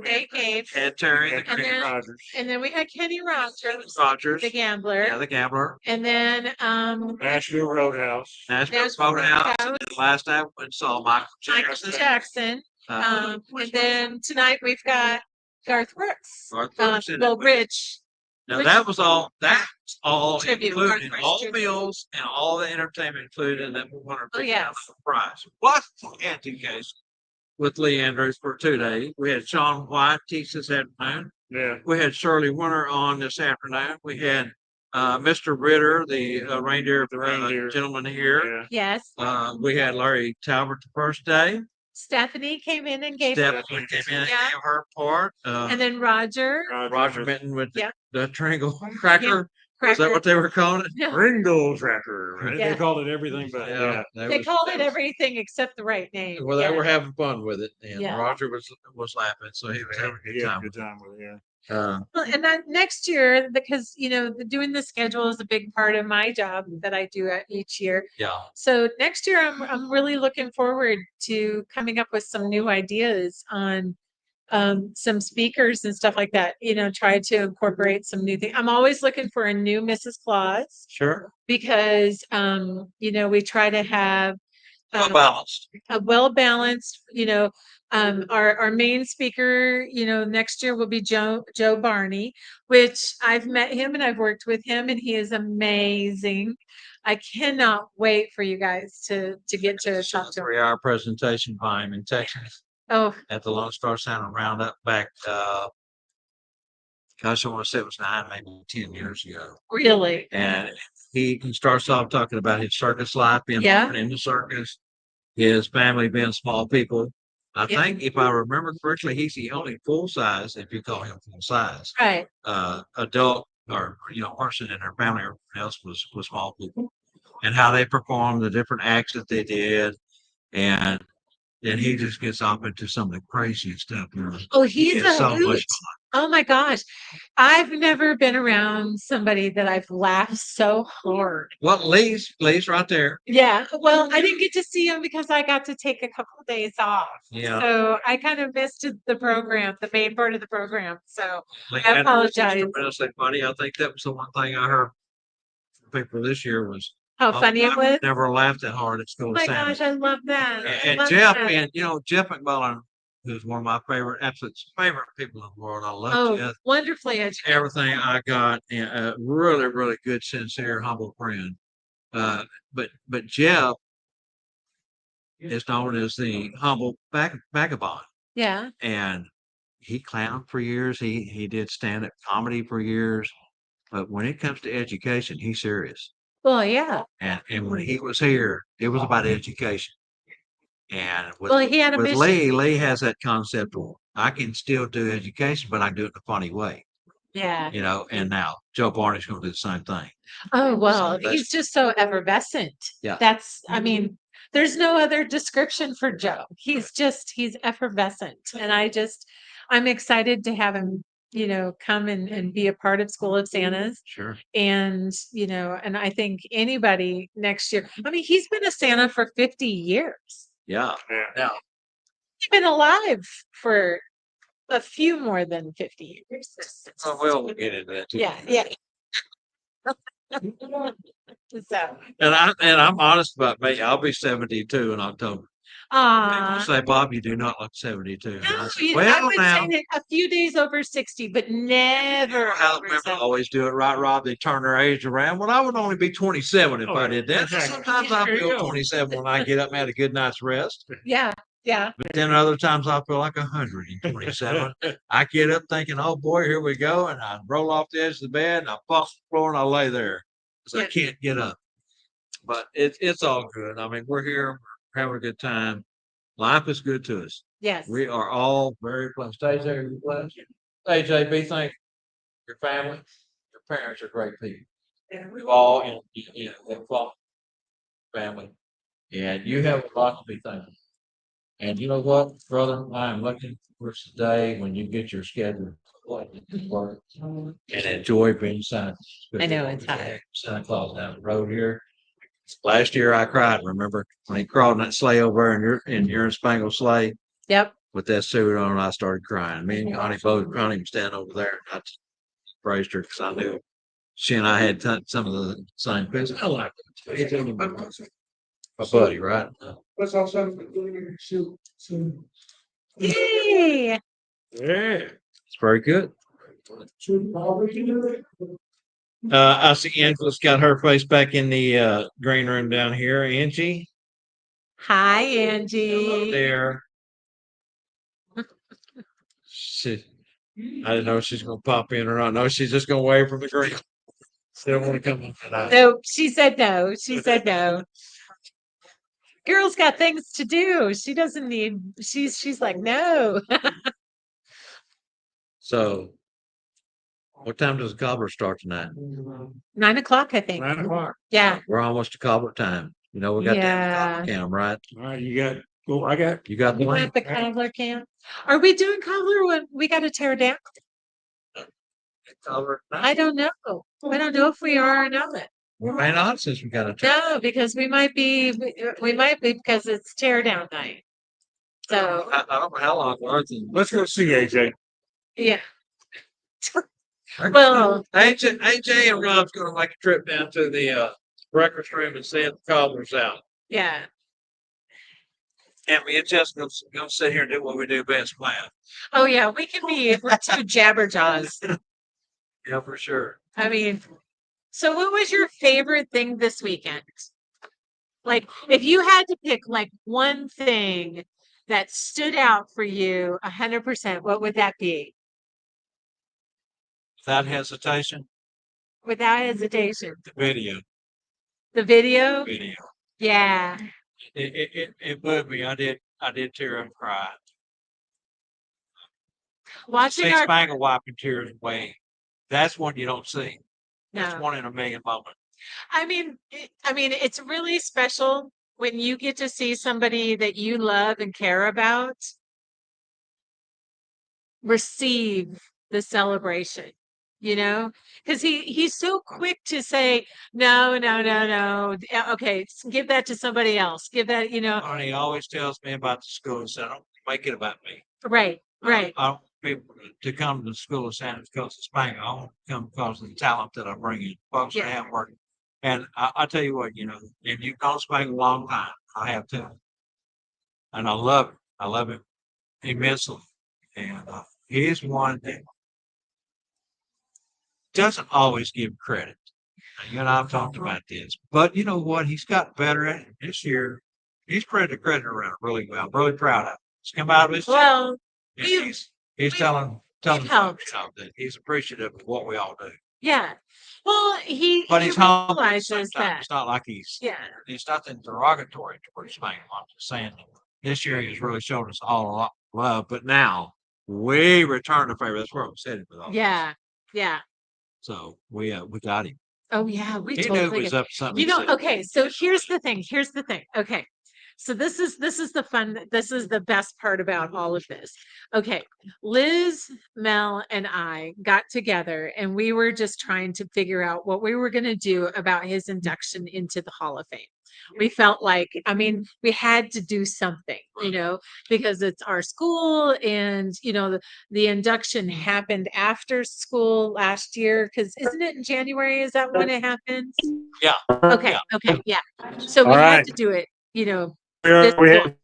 They came.
Had Terry, the
And
Kenny
then-
Rogers.
And then we had Kenny Rogers,
Rogers.
the gambler.
Yeah, the gambler.
And then
Nashville Roadhouse.
Nashville
Nashville
Roadhouse. And
Roadhouse.
then last night we saw Michael
Michael
Jackson.
Jackson. And then tonight we've got Garth Brooks.
Garth Brooks in
Well,
it.
Rich.
Now that's all
Tribute,
included,
Garth
all
Brooks
the meals and all the entertainment included in that $150
yes.
price. Plus anti-case with Lee Andrews for 2 days. We had Sean White teach this afternoon.
Yeah.
We had Shirley Winter on this afternoon. We had Mr. Ritter, the reindeer gentleman here.
Yeah.
Yes.
We had Larry Talbot the first day.
Stephanie came in and gave
Stephanie came in and
Yeah.
gave her part.
and then Roger.
Roger Benton with
Yeah.
the Tringle Cracker. Is that
Cracker.
what they were calling it?
No,
Ringo Tracker. Right?
Yeah.
They called it everything but yeah.
they called it everything except the right name.
Well, they
Yeah.
were having fun with it, and
Yeah.
Roger was laughing, so he was having a good
Yeah,
time.
good time with it. Yeah.
Well, and that next year, because doing the schedule is a big part of my job that I do each year.
Yeah.
So next year, I'm really looking forward to coming up with some new ideas on some speakers and stuff like that. Try to incorporate some new things. I'm always looking for a new Mrs. Claus
Sure.
because we try to have
Well balanced.
a well balanced, our main speaker, next year will be Joe Barney, which I've met him and I've worked with him and he is amazing. I cannot wait for you guys to get to talk to him.
3-hour presentation by him in Texas
Oh,
at the Lone Star Sound Roundup back, gosh, I want to say it was 9, maybe 10 years ago.
really?
And he starts off talking about his circus life, being
Yeah.
born in the circus, his family being small people. I
Yeah.
think if I remember correctly, he's the only full size, if you call him full size,
Right.
adult or person in their family. Everyone else was small people, and how they performed, the different acts that they did, and then he just gets off into some of the craziest stuff.
Oh, he's
It's
a
so
hoot.
much
Oh my gosh. I've never been around somebody that I've laughed so hard.
Well, Lee's right there.
Yeah. Well, I didn't get to see him because I got to take a couple of days off.
Yeah.
So I kind of missed the program, the main part of the program. So
Lee
I
had-
apologize.
tremendously funny. I think that was the one thing I heard from people this year was
How funny it
I've
was.
never laughed that hard at
Oh
school
my
Santa.
gosh, I love that. I
And
love
Jeff,
that.
and Jeff McMullen, who's one of my absolute favorite people in the world. I love
Oh,
Jeff.
wonderfully educated.
Everything I got, and a really, really good, sincere, humble friend. But Jeff is known as the humble vagabond,
Yeah.
and he clowned for years. He did stand-up comedy for years, but when it comes to education, he's serious.
Well, yeah.
And when he was here, it was about education. And
Well, he had a
with
mission.
Lee has that concept of I can still do education, but I can do it in a funny way,
Yeah.
and now Joe Barney's going to do the same thing.
Oh, well,
that's-
he's just so effervescent.
Yeah.
I mean, there's no other description for Joe. He's effervescent. And I'm excited to have him, come and be a part of School of Santas.
Sure.
And, and I think anybody next year, I mean, he's been a Santa for 50 years.
Yeah.
Yeah.
Now,
He's been alive for a few more than 50 years.
we'll get into that too.
Yeah, yeah. So,
And I'm honest about me. I'll be 72 in October. People say, Bob, you do not look 72. And I
no,
say,
I
well,
would
now,
say that a few days over 60, but never
how
over
women
70.
always do it, right, Rob? They turn their age around. Well, I would only be 27 if
Oh,
I
yeah,
did that.
exactly.
Sometimes I
There you
feel
go.
27 when I get up and had a good night's rest.
Yeah, yeah.
But then other times I feel like 127. I get up thinking, oh boy, here we go. And I roll off the edge of the bed and I fall to the floor and I lay there because I
Yeah.
can't get up. But it's all good. I mean, we're here, we're having a good time. Life is good to us.
Yes.
We are all very blessed. AJ, you blessed? AJ, be thankful. Your family, your parents are great people. We've all in family. And you have a lot to be thankful. And you know what, brother? I am looking for the day when you get your schedule work and enjoy being Santa.
I know, it's hot.
Santa Claus down the road here. Last year I cried, remember, when he crawled in that sleigh over in your spangled sleigh
Yep.
with that suit on, I started crying. Me and Connie both, Connie was standing over there. And I just praised her because I knew she and I had some of the same feelings. I like it. My buddy, right?
Let's also.
Yay.
Yeah.
It's very good. I see Angela's got her face back in the green room down here. Angie,
Hi,
hello
Angie.
there. She, I didn't know if she's gonna pop in or not. No, she's just gonna wave from the green. She don't want to come in tonight.
No, she said no. She said no. Girl's got things to do. She doesn't need. She's like no.
So, what time does the cobbler start tonight?
9:00, I think.
9:00.
Yeah.
We're almost to cobbler time. We got
Yeah.
that cobbler cam, right?
All right, you got. Well, I got.
You got the
You want
link.
the cobbler camp? Are we doing cobbler when we got to tear down?
Cobbler
I don't know. I don't know if we are or not.
We may not since we got a
No, because we might be because it's tear down night. So
I don't know how long Arthur.
Let's go see AJ.
yeah. Well,
AJ and Rob's going to make a trip down to the breakfast room and see if the cobbler's out.
yeah.
And we just gonna sit here and do what we do best, plan.
Oh yeah, we're two jabberjaws.
Yeah, for sure.
I mean, so what was your favorite thing this weekend? Like, if you had to pick like one thing that stood out for you 100%, what would that be?
Without hesitation,
Without hesitation.
the video.
The video?
Video.
Yeah.
It moved me. I did tear up and cry.
Watching
See
our
Spangle wiping tears away. That's one you don't see. That's
no.
one in a million moment.
I mean, it's really special when you get to see somebody that you love and care about receive the celebration, because he's so quick to say, no, no, no, no. Okay, give that to somebody else. Give that,
And he always tells me about the school, so I don't make it about me.
right, right.
I want people to come to the school of Santa because of Spangle. I want to come because of the talent that I bring in. Folks that
Yeah.
have worked. And I tell you what, and you've known Spangle a long time. I have too. And I love it. I love him immensely. And he's one that doesn't always give credit. You and I've talked about this, but you know what? He's got better at it this year. He's spread the credit around really well. I'm really proud of him. He's come out of his
Well,
and
we-
he's telling
we've
folks, that he's appreciative of what we all do.
yeah. Well,
But
he
he's humble
realizes
sometimes.
that.
It's not like he's
Yeah.
nothing derogatory towards Spangle. I'm just saying this year he's really showed us all a lot of love. But now we return the favor. That's where I'm headed with all this.
Yeah. Yeah.
So we got him.
Oh yeah, we
He knew
totally
he was
get.
up to something. he said.
Okay, so here's the thing. Okay. So this is the best part about all of this. Okay. Liz, Mel, and I got together and we were just trying to figure out what we were going to do about his induction into the Hall of Fame. We felt like, we had to do something, because it's our school and, the induction happened after school last year. Cause isn't it in January? Is that when it happens?
Yeah.
Okay.
Yeah.
Okay. Yeah. So we
All
had
right.
to do it,
We have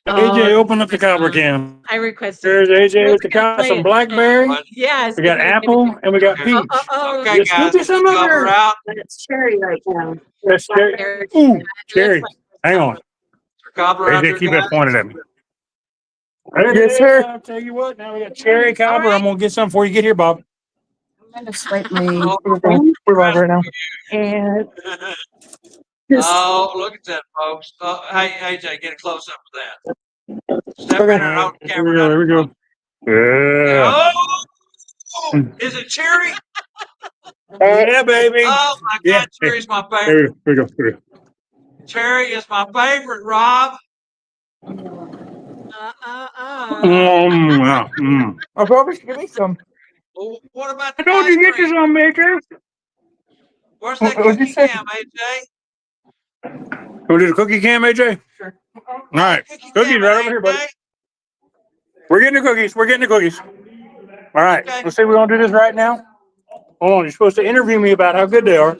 AJ, open up the cobbler can.
I requested.
There's AJ with the cobbler, some blackberry.
Yes.
We got apple and we got
Okay.
peach.
Okay,
Just
guys,
scoop me some
let's
of
cover
her.
out.
It's cherry right now.
That's cherry.
There.
Ooh, cherry. Hang on.
Cobbler out
AJ,
there,
keep
guys.
it pointed at me. Yes, sir. I'll tell you what, now we got cherry cobbler. I'm gonna get some before you get here, Bob.
I'm gonna swipe my
We're live right now.
and
Oh, look at that, folks. Oh, hey, AJ, get a close up of that. Step in there and hold the camera down.
There we go. Yeah.
Oh, is it cherry?
Yeah, baby.
Oh my
Yeah.
God, cherry's my favorite.
There we go. There we go.
Cherry is my favorite, Rob.
Wow.
I'll probably give me some.
Well, what about
I
the
told
ice
you to get you
cream?
some, Maker.
Where's that
What'd you
cookie
say?
cam, AJ?
We'll do the cookie cam, AJ?
Sure.
All right.
Cookie
Cookies
cam,
right over here, buddy.
AJ?
We're getting the cookies. We're getting the cookies. All right.
Okay.
Let's see. We're gonna do this right now. Hold on. You're supposed to interview me about how good they are.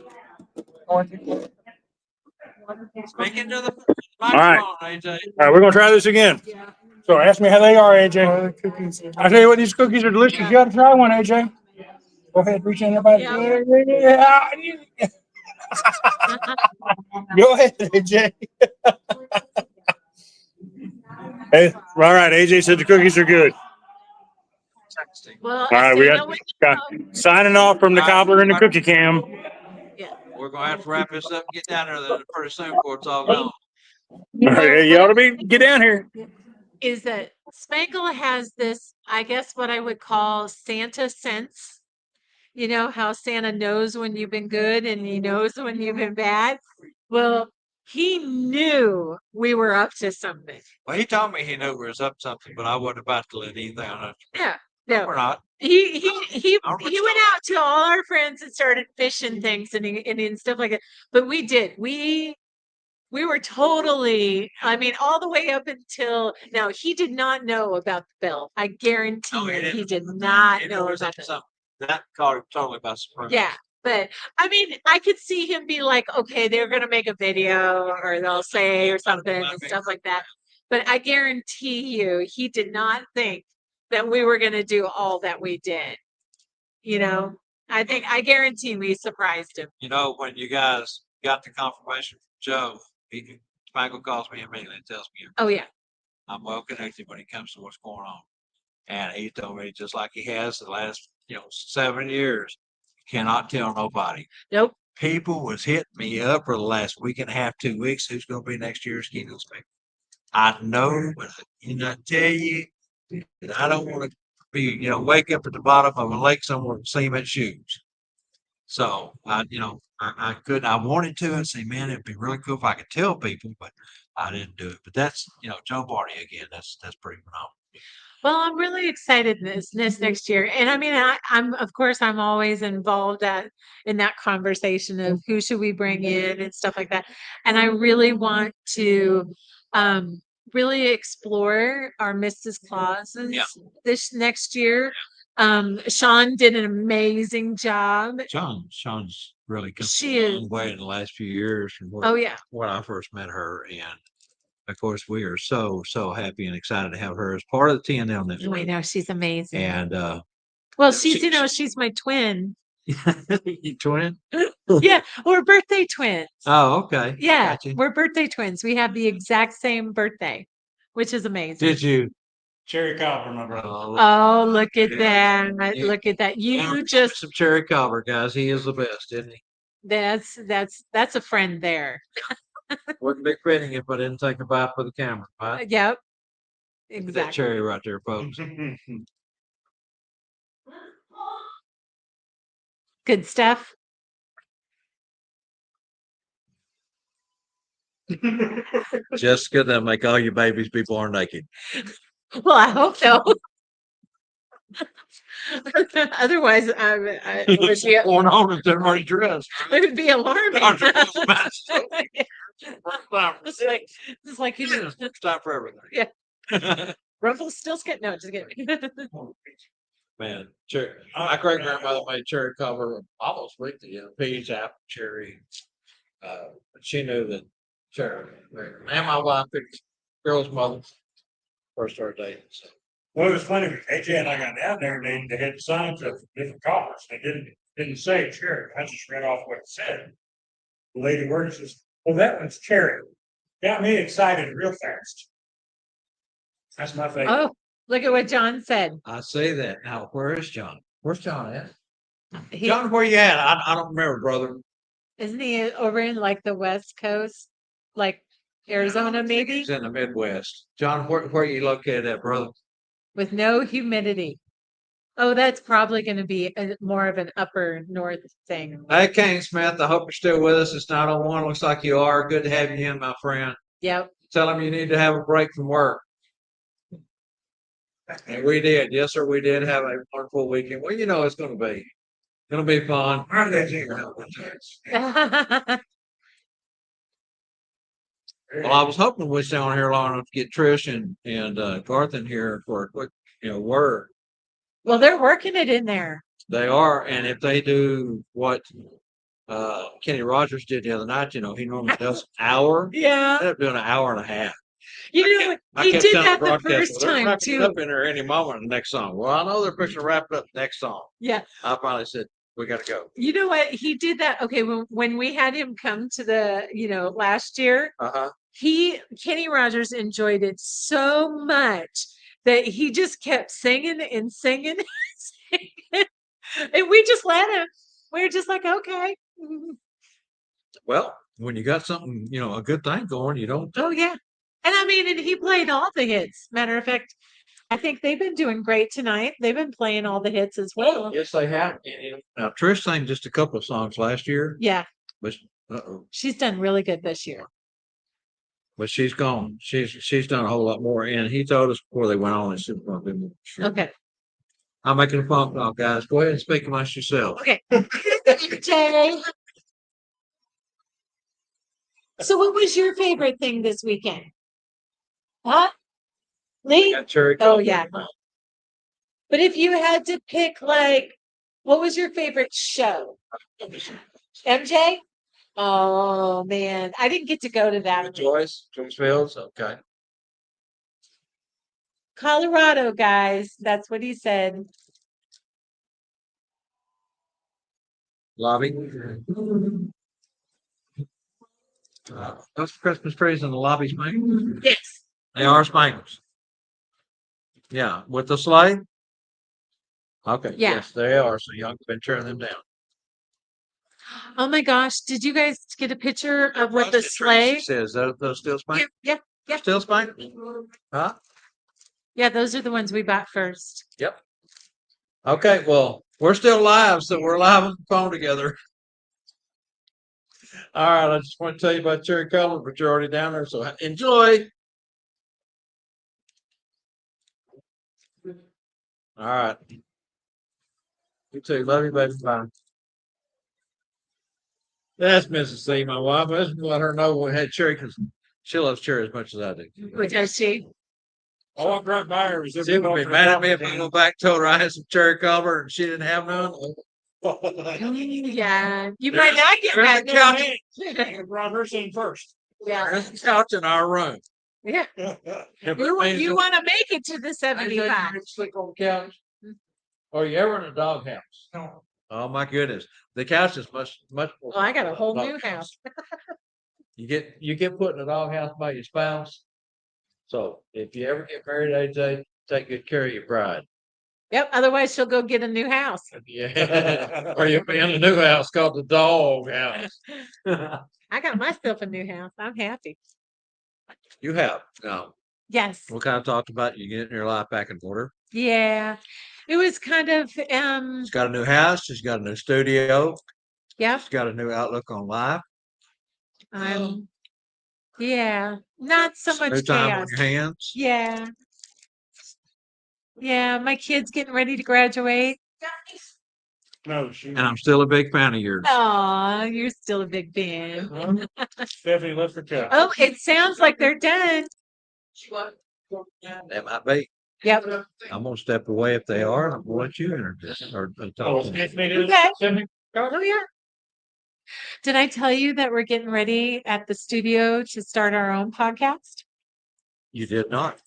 Speak into the
right.
microphone, AJ.
All right. We're gonna try this again. So ask me how they are, AJ. I tell you what, these cookies are delicious. You gotta try one, AJ. Go ahead, reach in everybody.
Yeah.
Yeah. Go ahead, AJ. Hey, all right. AJ said the cookies are good.
Well,
All right, we got signing off from the cobbler and the cookie cam.
We're gonna have to wrap this up and get down there pretty soon before it's all gone.
All right, you ought to be get down here.
Is that Spangle has this, I guess what I would call Santa sense. You know how Santa knows when you've been good and he knows when you've been bad? Well, he knew we were up to something.
Well, he told me he knew we was up to something, but I wasn't about to let anything on it.
Yeah.
No,
No.
we're not.
He
Our
went out to all our friends and started fishing things and stuff like that. But we did. We were totally, all the way up until now, he did not know about the bill. I guarantee
No, he
you, he
didn't.
did not
He knew
know
we was
about
up to
it.
something. That caught him totally by surprise.
Yeah. But I could see him be like, okay, they're going to make a video or they'll say or something and stuff like that. but I guarantee you, he did not think that we were going to do all that we did. You know, I guarantee we surprised him.
You know, when you guys got the confirmation from Joe, Michael calls me immediately and tells me
Oh yeah.
I'm well connected when it comes to what's going on. And he told me just like he has the last, 7 years, cannot tell nobody.
Nope.
People was hitting me up for the last week and a half, 2 weeks. Who's going to be next year's keynote speaker? I know, but I cannot tell you that I don't want to be, wake up at the bottom of a lake somewhere with cement shoes. So I couldn't. I wanted to and say, man, it'd be really cool if I could tell people, but I didn't do it. But that's, Joe Barney again. That's pretty phenomenal.
Well, I'm really excited this next year, and I mean, I'm of course I'm always involved in that conversation of who should we bring in and stuff like that, and I really want to really explore our Mrs. Clauses this next year. Sean did an amazing job.
Sean's really come
She
a
is.
long way in the last few years from
Oh yeah.
when I first met her, and of course we are so happy and excited to have her as part of the TNL
I
network.
know she's amazing.
And
well, she's my twin.
you twin?
Yeah, we're birthday twins.
Oh, okay.
Yeah,
Gotcha.
we're birthday twins. We have the exact same birthday, which is amazing.
Did you?
Cherry Copper, my brother.
Oh, look at that.
Yeah.
Look at that.
Yeah,
You just
some cherry cobbler, guys. He is the best, isn't he?
that's a friend there.
Wouldn't be fitting if I didn't take a bite for the camera, right?
Yep.
Look at that
Exactly.
cherry right there, folks.
Good stuff.
Jessica, that make all your babies be born naked.
Well, I hope so. Otherwise, I would be, it
Going on if they're already dressed.
would be alarming. It's like you know,
It's time for everything.
Yeah. Rumpelstiltskin. No, just kidding.
Man, cherry. My great grandmother made cherry cobbler almost weekly. Peach, apple, cherry. But she knew that cherry. And my wife, the girl's mother, first started dating. So.
Well, it was funny, AJ and I got down there and they had signs of different colors. They didn't say cherry. I just read off what it said. The lady works says, well, that one's cherry. Got me excited real fast. That's my favorite.
Oh, look at what John said.
I say that. Now, where is John? Where's John at?
He,
John, where you at? I don't remember, brother.
isn't he over in like the West Coast, like Arizona, maybe,
He's in the Midwest. John, where you located at, brother?
with no humidity? Oh, that's probably going to be more of an upper north thing.
Hey, Kane Smith, I hope you're still with us. It's 9:01. Looks like you are. Good to have you in, my friend.
Yep.
Tell him you need to have a break from work. And we did. Yes, sir. We did have a wonderful weekend. Well, it's going to be. Going to be fun. Well, I was hoping we'd stay on here long enough to get Trish and Garth in here for a quick, word.
Well, they're working it in there.
They are, and if they do what Kenny Rogers did the other night, he normally does an hour.
Yeah.
Ended up doing an hour and a half.
You know,
I
he
kept
did
telling
that the
broadcaster,
first
"They're
time
wrapping it
too.
up in there any moment. The next song. Well, I know they're fixing to wrap it up next song.
Yeah.
I finally said, "We got to go."
You know what? He did that. Okay. When we had him come to the, last year, Kenny Rogers enjoyed it so much that he just kept singing and singing and singing. And we just let him. We were just like, okay.
Well, when you got something, a good thing going, you don't.
Oh yeah. And I mean, and he played all the hits. Matter of fact, I think they've been doing great tonight. They've been playing all the hits as well.
Yes, they have. Now Trish sang just a couple of songs last year,
Yeah.
but
She's done really good this year.
but she's gone. She's done a whole lot more. And he told us before they went on, it's super going to be more. Sure.
Okay.
I'm making a phone call, guys. Go ahead and speak amongst yourselves.
Okay. Jay. So what was your favorite thing this weekend? Huh? Lee?
Got cherry
Oh,
cobbler.
yeah. But if you had to pick, what was your favorite show? MJ? Oh, man. I didn't get to go to that.
Joyce Fields. Okay.
Colorado, guys. That's what he said.
Lobby. Those Christmas trees in the lobby spangles?
Yes.
They are spangles. Yeah, with the sleigh? Okay,
Yeah.
yes, they are. So y'all been tearing them down.
Oh my gosh. Did you guys get a picture of what the
Rusted trees,
sleigh?
she says, those still
Yeah,
spangles?
yeah, yeah.
Still spangles? Huh?
Yeah, those are the ones we bought first.
Yep. Okay, well, we're still live, so we're live on the phone together. All right, I just want to tell you about cherry color, but you're already down there, so enjoy. All right. You too. Love you, baby. Bye. That's Mrs. C, my wife. I just let her know we had cherry because she loves cherry as much as I do.
Does she?
I walked right by her. Was
She would be mad at me if I go back and told her I had some cherry cover and she didn't have none.
Yeah. You might not get
There's
that.
a couch.
I brought her in first.
Yeah.
There's a couch in our room.
Yeah.
If
You,
it means
you
that-
want to make it to the
Anything you
75.
can Sleep on the couch. Are you ever in a doghouse?
No.
Oh my goodness, the couch is much more.
Well, I got a whole new
doghouse.
house.
You get put in a doghouse by your spouse. So if you ever get married, AJ, take good care of your bride.
Yep. Otherwise, she'll go get a new house.
Yeah, or you'll be in a new house called the dog house.
I got myself a new house. I'm happy.
You have no.
Yes.
We kind of talked about you getting your life back in order.
Yeah. It was kind of
She's got a new house. She's got a new studio.
yep.
She's got a new outlook on life.
Yeah. Not so
New
much
time on
chaos.
your hands.
Yeah. Yeah. My kid's getting ready to graduate.
No, she.
And I'm still a big fan of yours.
Aw, you're still a big fan.
Stephanie left her cup.
Oh, it sounds like they're done.
That might be.
Yep.
I'm gonna step away if they are, and I'm gonna let you introduce or
Oh,
talk. to me.
Stephanie did.
Okay.
Stephanie.
Oh, yeah. Did I tell you that we're getting ready at the studio to start our own podcast?
You did not.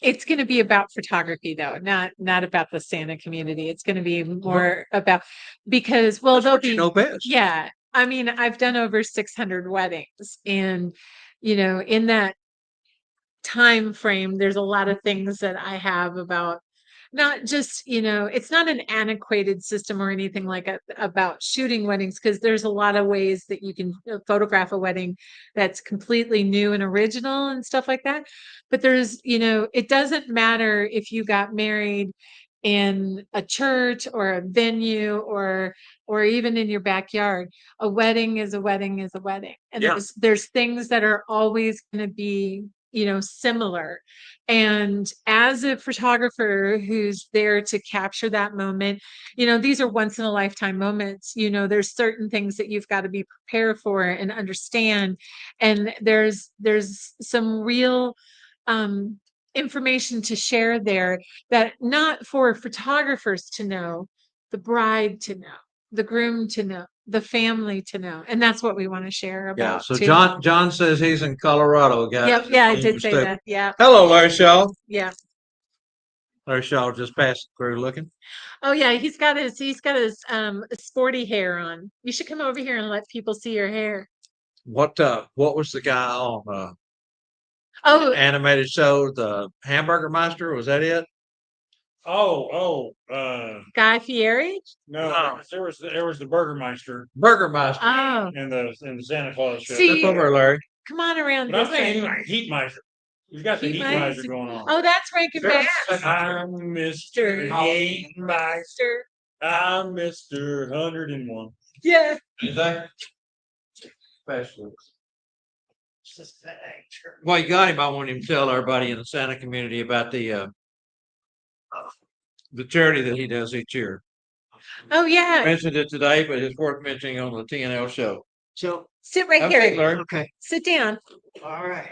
It's going to be about photography, though, not about the Santa community. It's going to be more about because, well,
That's
there'll
what you
be,
know best.
yeah. I mean, I've done over 600 weddings, and in that time frame, there's a lot of things that I have about not just, it's not an antiquated system or anything like about shooting weddings, because there's a lot of ways that you can photograph a wedding that's completely new and original and stuff like that. But it doesn't matter if you got married in a church or a venue or even in your backyard. A wedding is a wedding is a wedding. And
Yeah.
there's things that are always going to be similar. And as a photographer who's there to capture that moment, these are once in a lifetime moments. There's certain things that you've got to be prepared for and understand. And there's some real information to share there that not for photographers to know, the bride to know, the groom to know, the family to know. And that's what we want to share
Yeah.
about.
So
too.
John says he's in Colorado, guys.
Yep, yeah, I
He
did
was
say
stupid.
that. Yeah,
Hello, Larry Shaw.
yeah.
Larry Shaw just passed through looking.
Oh yeah, he's got his sporty hair on. You should come over here and let people see your hair.
What was the guy on
Oh,
animated show, the Hamburger Meister? Was that it?
Guy Fieri?
No, there was the Burgermeister
Burger Meister.
Oh,
in the Santa Claus show.
See,
That's over, Larry.
come on around
But I'm
this way.
thinking like Heat Miser. He's got the
Heat
Heat
Miser.
Miser going on.
Oh, that's Rankin Bass.
I'm Mr. Heat Miser. I'm Mr. 101.
Yeah.
You think? Special. Well, you got him. I want him to tell everybody in the Santa community about the charity that he does each year.
Oh yeah.
Mentioned it today, but it's worth mentioning on the TNL show.
So,
Sit right
Have a
here.
seat, Larry.
okay.
Sit down.
All right.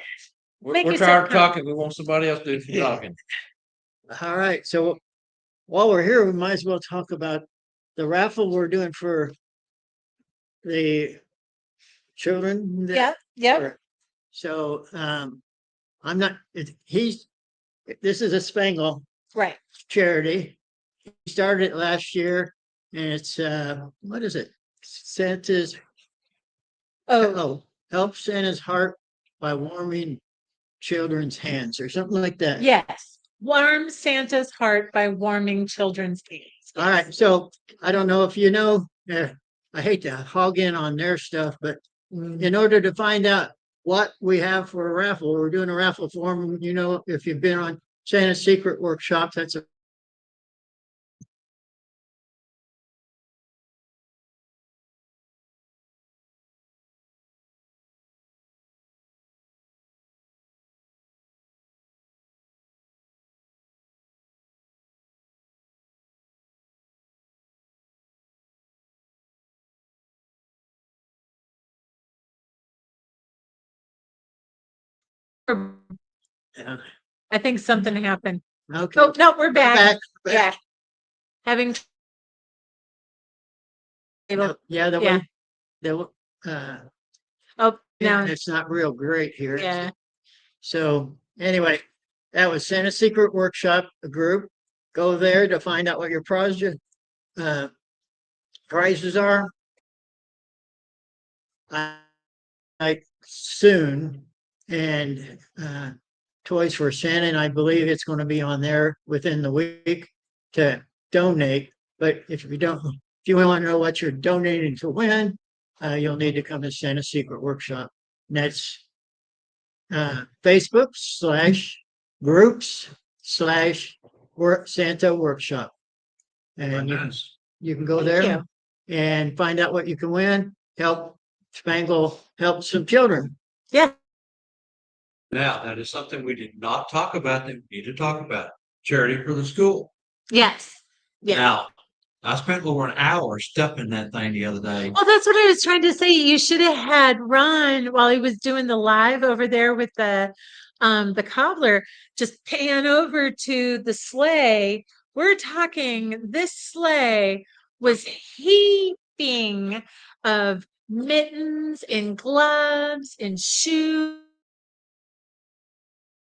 Make
We're
yourself
tired of
comfortable.
talking. We want somebody else to do some
Yeah.
talking.
All right. So while we're here, we might as well talk about the raffle we're doing for the children.
Yep. Yep.
So I'm not, he's this is a Spangle
Right.
charity. He started it last year, and it's what is it? Santa's help Santa's heart by warming children's hands or something like that.
Yes. Warm Santa's heart by warming children's hands.
All right. So I don't know if you know, I hate to hog in on their stuff, but in order to find out what we have for a raffle, we're doing a raffle for them. You know, if you've been on Santa's Secret Workshop, that's a
I think something happened.
okay.
Oh, no, we're back.
Back.
Yeah. Having
Yeah, the
Yeah.
way
oh
yeah,
now
it's not real great here.
yeah.
So anyway, that was Santa's Secret Workshop, a group. Go there to find out what your project prices are. Like soon, and Toys for Santa, and I believe it's going to be on there within the week to donate. But if you don't, if you want to know what you're donating to win, you'll need to come to Santa's Secret Workshop. And that's Facebook/groups/Santa Workshop. And you can go
Thank
there and find out what you can win. Help Spangle help some children.
Yeah.
Now, that is something we did not talk about that we need to talk about. Charity for the school.
Yes. Yeah.
Now, I spent over an hour stuffing that thing the other day.
Well, that's what I was trying to say. You should have had Ron while he was doing the live over there with the cobbler, just pan over to the sleigh. We're talking this sleigh was heaping of mittens and gloves and shoes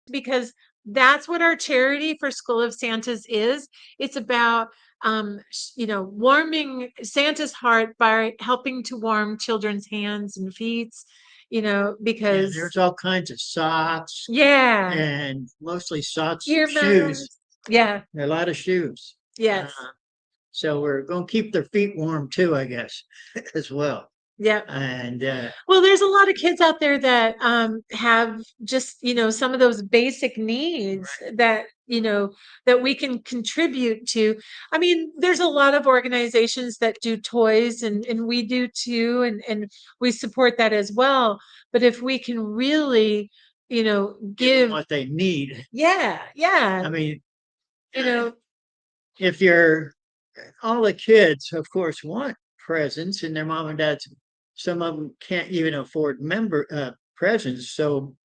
because that's what our charity for School of Santas is. It's about warming Santa's heart by helping to warm children's hands and feet,
And
because
there's all kinds of socks
yeah,
and mostly socks,
ear
shoes,
muffs. Yeah,
a lot of shoes.
yes.
So we're going to keep their feet warm too, I guess, as well.
Yeah.
And
Well, there's a lot of kids out there that have just, some of those basic needs that, that we can contribute to. I mean, there's a lot of organizations that do toys and we do too, and we support that as well. But if we can really,
give them
give,
what they need.
yeah,
I
yeah,
mean,
you
if you're all the kids, of course, want presents, and their mom and dads, some of them can't even afford presents. So,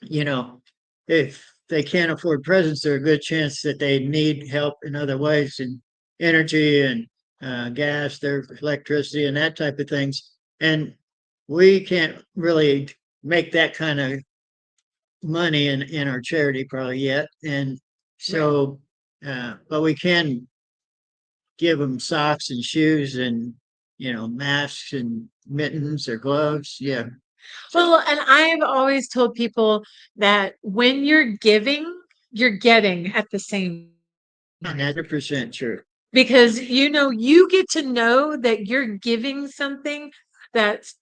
if they can't afford presents, there's a good chance that they need help in other ways, and energy and gas, their electricity, and that type of things. And we can't really make that kind of money in our charity probably yet. And so, but we can give them socks and shoes and, masks and mittens or gloves. Yeah.
Well, and I've always told people that when you're giving, you're getting at the same time.
100% true.
Because you get to know that you're giving something that's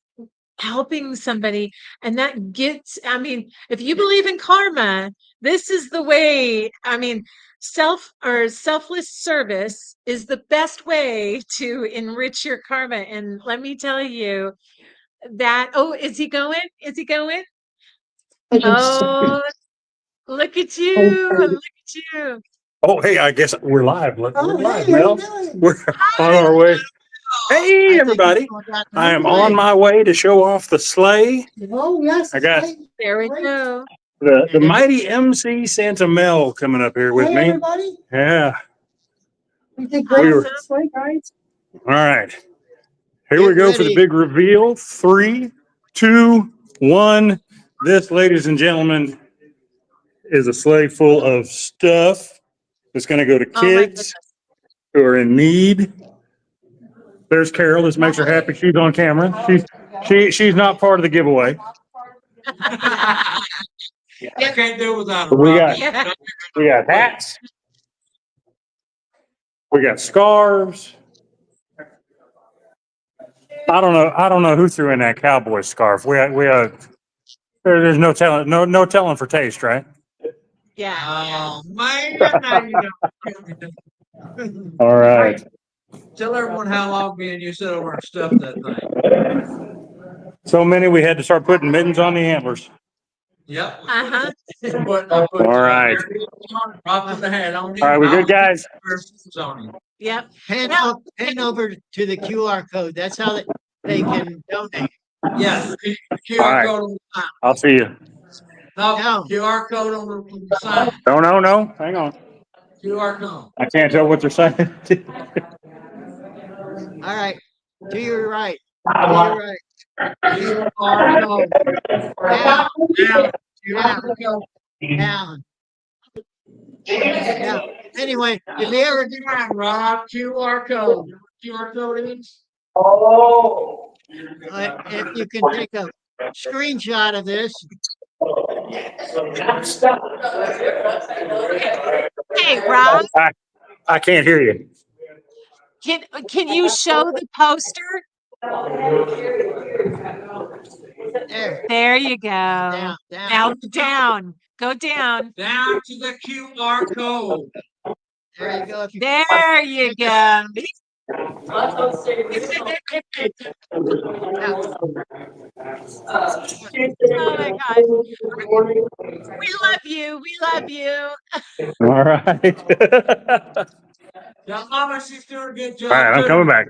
helping somebody, and that gets, I mean, if you believe in karma, this is the way. I mean, selfless service is the best way to enrich your karma. And let me tell you that, is he going? Is he going? Oh, look at you. Look at you.
Oh, hey, I guess we're live. We're live,
hey,
Mel. We're on our way. Hey, everybody. I am on my way to show off the sleigh.
Oh, yes.
I got
There we go.
the mighty MC Santa Mel coming up here with me.
Everybody.
Yeah.
We think
We were-
Awesome.
All right. Here
Get
we go for
ready.
the big reveal. 3, 2, 1. This, ladies and gentlemen, is a sleigh full of stuff. It's going to go to
Oh my
kids who are in need. There's Carol. This makes her happy. She's on camera. She's not part of the giveaway.
I can't do without a
But we
Robbie.
got hats. We got scarves. I don't know who threw in that cowboy scarf. There's no telling, no telling for taste, right?
Yeah.
Oh, man. Now you know.
All right.
Tell everyone how long me and you sit over and stuff that thing.
So many we had to start putting mittens on the antlers.
Yep.
Uh-huh.
All
right.
Drop the hat on you.
All right, we good, guys?
Yep.
Hand over to the QR code. That's how they can donate.
Yeah. QR
All right.
code on the sign.
I'll see you.
No, QR code on the sign.
No. Hang on.
QR code.
I can't tell what they're saying.
All right. To your right. To your right.
QR code.
Down,
Down.
down,
QR
down. Down. Anyway, if you ever
code. Rob, QR code. QR code is?
if you can take a screenshot of this,
Hey, Rob,
I can't hear you.
can you show the poster?
there,
There you go.
down.
Now down. Go down.
Down to the QR code.
There you go. If you
There you go. Oh my God. We love you. We love you.
All right.
Tell Mama she's doing a good job.
All right, I'm
too.
coming back.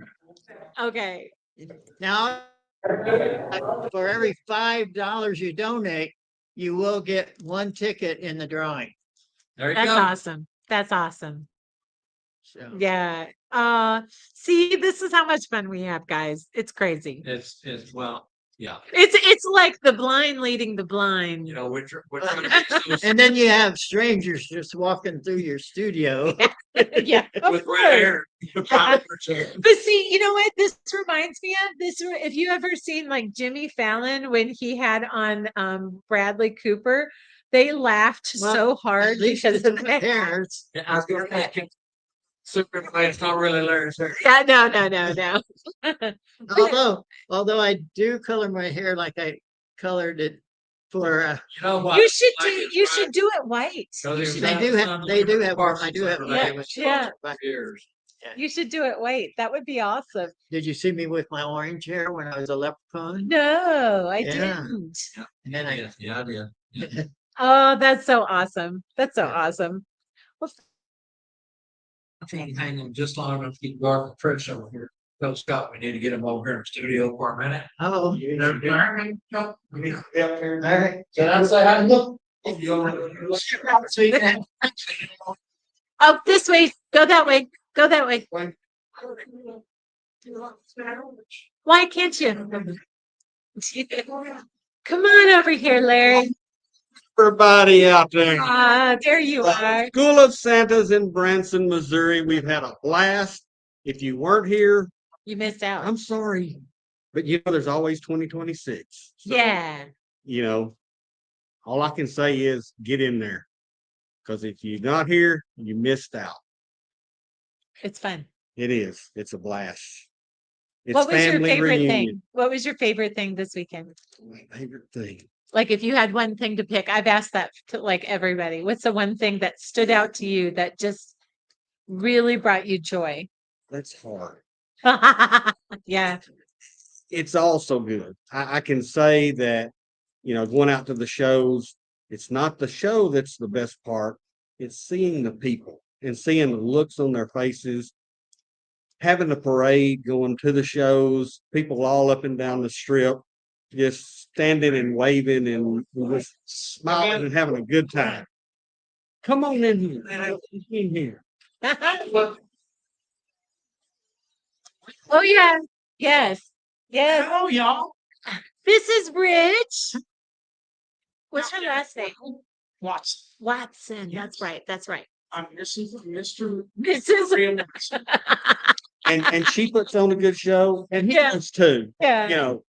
Okay.
now for every $5 you donate, you will get one ticket in the drawing.
There you
That's
go.
awesome. That's awesome.
So
Yeah. See, this is how much fun we have, guys. It's crazy.
It's well, yeah.
It's like the blind leading the blind.
You know, we're trying to be so
and then you have strangers just walking through your studio.
Yeah. Of
with
course.
red hair.
But see, you know what this reminds me of? If you ever seen like Jimmy Fallon when he had on Bradley Cooper, they laughed
Well,
so hard
At least
because
in
of
the
that.
parents.
Yeah, I was gonna say, super it's not really Larry's hair.
Yeah, no.
Although I do color my hair like I colored it for
You know what?
You should
Like
do
it's
you
right.
should do it white.
So
You
there's
should,
they do have I do have
Yeah, yeah.
years.
you should do it white. That would be awesome.
Did you see me with my orange hair when I was a leprechaun?
No, I
Yeah.
didn't.
And then I
Yeah, I did. Yeah.
Oh, that's so awesome. That's so awesome. Well,
I'm trying to hang on just long enough to keep Garth and Trish over here. Tell Scott we need to get him over here in the studio for a minute.
oh
You know, we need to be up here.
all right.
Can I say hi? Look.
oh, this way. Go that way. Go that way. Why can't you? Come on over here, Larry.
Everybody out there.
Ah, there you are.
School of Santa's in Branson, Missouri. We've had a blast. If you weren't here,
You missed out.
I'm sorry. But you know, there's always 2026. So,
Yeah.
you know, all I can say is get in there. Because if you're not here, you missed out.
It's fun.
It is. It's a blast. It's
What was your
family
favorite
reunion.
thing? What was your favorite thing this weekend?
My favorite thing.
Like if you had one thing to pick, I've asked that to like everybody. What's the one thing that stood out to you that just really brought you joy?
That's hard.
Yeah.
It's also good. I can say that, you know, going out to the shows, it's not the show that's the best part. It's seeing the people and seeing the looks on their faces, having the parade, going to the shows, people all up and down the strip, just standing and waving and just smiling and having a good time. Come on in here. In here.
Oh yeah. Yes. Yes.
Hello, y'all.
This is Rich. What's her last name? Watson.
Yes.
That's right. That's right.
I'm Mr.
This is
And she puts on a good show, and he
Yeah.
does too.
yeah.
You know,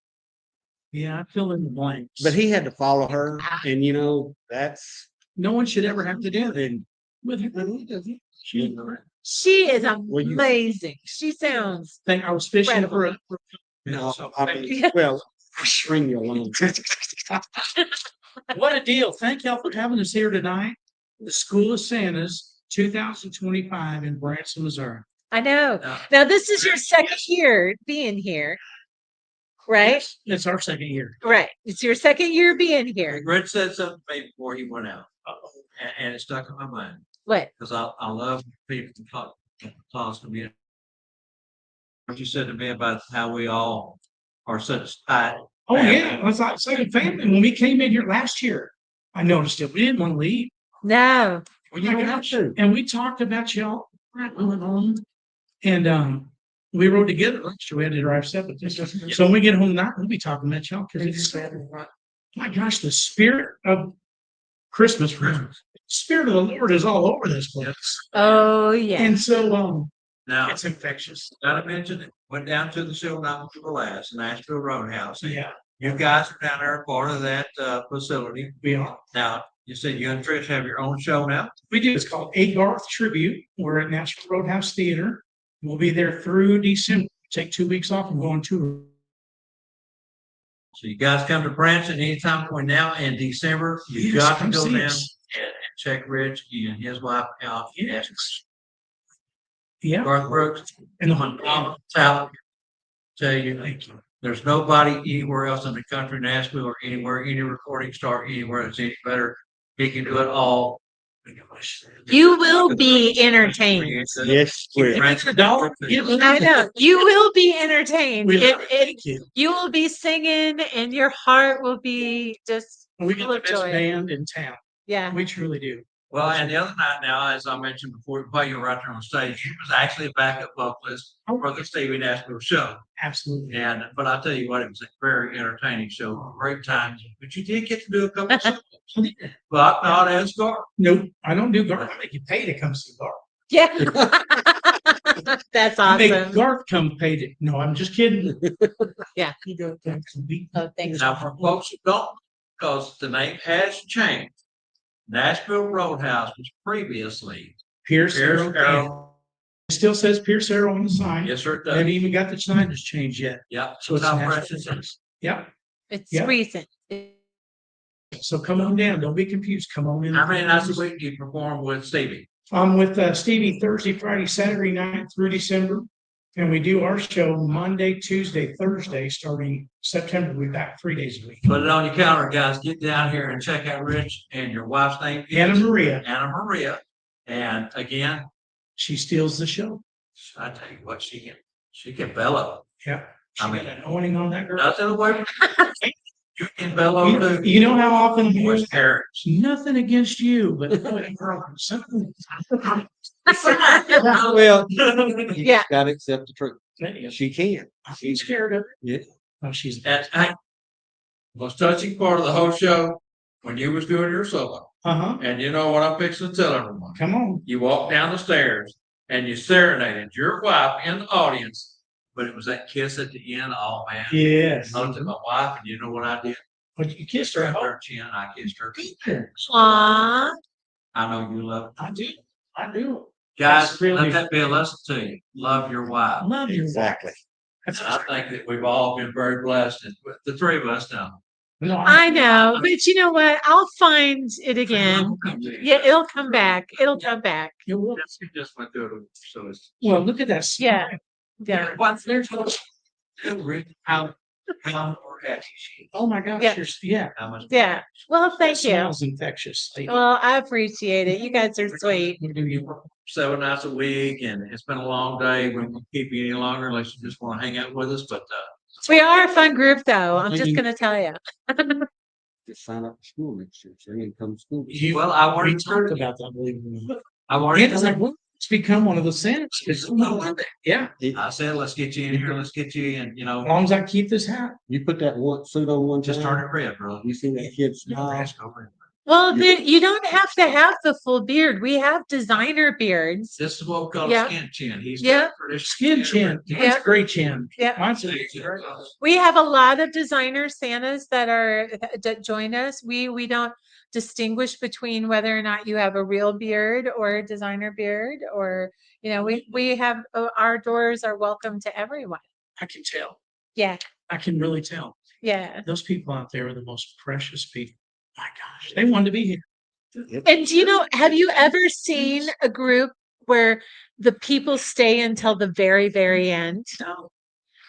Yeah, I fill in the blanks.
but he had to follow her, and you know that's
No one should ever have to do that with her.
She is
Well, you-
amazing. She sounds
Think I was fishing for a.
no. I mean, well, string you along.
What a deal. Thank y'all for having us here tonight. The School of Santas 2025 in Branson, Missouri.
I know.
Now,
Now this is your second year being here. Right?
It's our second year.
Right. It's your second year being here.
Rich said something to me before he went out, and it stuck in my mind,
What?
because I love people to talk to me. What you said to me about how we all are such tight.
Oh, yeah. It's like a family. When we came in here last year, I noticed it. We didn't want to leave.
No.
Well, you don't have to.
And we talked about y'all. We went home and we rode together last year. We had to drive separately. So when we get home tonight, we'll be talking about y'all because it's my gosh, the spirit of Christmas, spirit of the Lord is all over this place.
Oh yeah.
And so
Now,
it's infectious.
gotta mention it, went down to the show night for the last, Nashville Roadhouse.
Yeah,
You guys are down there, part of that facility.
we are.
Now, you said you and Trish have your own show now?
We do. It's called A Garth Tribute. We're at Nashville Roadhouse Theater. We'll be there through December. Take 2 weeks off and go on tour.
So you guys come to Branson anytime between now and December. You
Yes,
got to
come
go
see
down
us.
and check Rich and his wife out.
Yes. Yeah.
Garth Brooks,
And the
phenomenal talent. Tell you,
Thank you.
there's nobody anywhere else in the country, Nashville or anywhere, any recording star anywhere that's any better. He can do it all.
You will be entertained.
Yes, we
Give me the dollar. Give me
I know. You will be entertained.
We
It,
thank you.
you will be singing and your heart will be just
We get
full
the
of
best
joy.
band in town.
Yeah.
We truly do.
Well, and the other night now, as I mentioned before, while you were out there on stage, he was actually a backup vocalist for the Stevie Nashville show.
Absolutely.
And, but I'll tell you what, it was a very entertaining show, great times, but you did get to do a couple of songs. But not as Garth.
Nope, I don't do Garth. I make you pay to come see Garth.
Yeah. That's
I make
awesome.
Garth come pay to. No, I'm just kidding.
Yeah.
You go thanks.
Oh, thanks.
Now, for folks who don't, because the name has changed, Nashville Roadhouse was previously
Pierce
Pierce
Arrow.
Arrow.
It still says Pierce Arrow on the sign.
Yes, sir, it
They haven't
does.
even got the signage changed yet.
Yep.
So it's
how
Nashville
fresh is it?
Roadhouse. Yep.
It's
Yeah.
recent.
So come on down. Don't be confused. Come on in.
How many nights a week do you perform with Stevie?
I'm with Stevie Thursday, Friday, Saturday night through December. And we do our show Monday, Tuesday, Thursday, starting September. We'll be back 3 days a week.
Put it on your calendar, guys. Get down here and check out Rich, and your wife's name is
Anna Maria,
Anna Maria. And again,
she steals the show.
I tell you what, she can bellow.
Yeah. She
I mean-
got an anointing on that girl.
Nothing away from you can bellow
You,
too.
you know how often
With parents.
nothing against you, but something.
well, you
Yeah.
just gotta accept the truth. She can.
She's scared of it.
Yeah.
Oh, she's.
And I, most touching part of the whole show, when you was doing your solo,
Uh-huh.
and you know what I'm fixing to tell everyone.
Come on.
You walked down the stairs and you serenaded your wife in the audience, but it was that kiss at the end. Oh man.
Yes.
I looked at my wife and you know what I did?
But you kissed her.
Grabbed
I
her chin, I kissed her.
Aww.
I know you love it.
do. I do.
Guys,
That's really-
let that be a lesson to you. Love your wife.
I love you.
Exactly.
That's
And I think that we've all been very blessed, and the three of us now.
no,
I know, but you know what? I'll find it again. Yeah, it'll come back. It'll come back.
you will.
We just went through it, so it's.
Well, look at that. smile.
Yeah. Yeah.
What's there's how or happy she.
Oh my gosh.
Yeah.
Yeah.
How much.
Yeah. Well,
That
thank you.
smile's infectious.
Well, I appreciate it. You guys are sweet.
We do you.
7 nights a week, and it's been a long day. We won't keep you any longer unless you just want to hang out with us. But
We are a fun group, though. I'm just gonna tell you.
Just sign up for school next year. So you can come to school.
well, I
We
already
talked
started.
about that. Believe it or not.
I've already.
And it's like, well, it's become one of those Santas. Yeah.
I said, let's get you in here. Let's get you in. You
As
know,
long as I keep this hat.
You put that one suit on one
just
time,
turn it red, bro.
You see that kid
You
smile.
ask over it.
Well, you don't have to have the full beard. We have designer beards.
This is what we call
Yeah.
skin chin. He's
Yeah.
got traditional
Skin chin.
beard.
That's a great chin.
Yeah.
Mine's a-
We have a lot of designer Santas that join us. We don't distinguish between whether or not you have a real beard or a designer beard, or we have our doors are welcome to everyone.
I can tell.
Yeah,
I can really tell.
yeah.
Those people out there are the most precious people. My gosh, they wanted to be here.
And have you ever seen a group where the people stay until the very, very end?
No.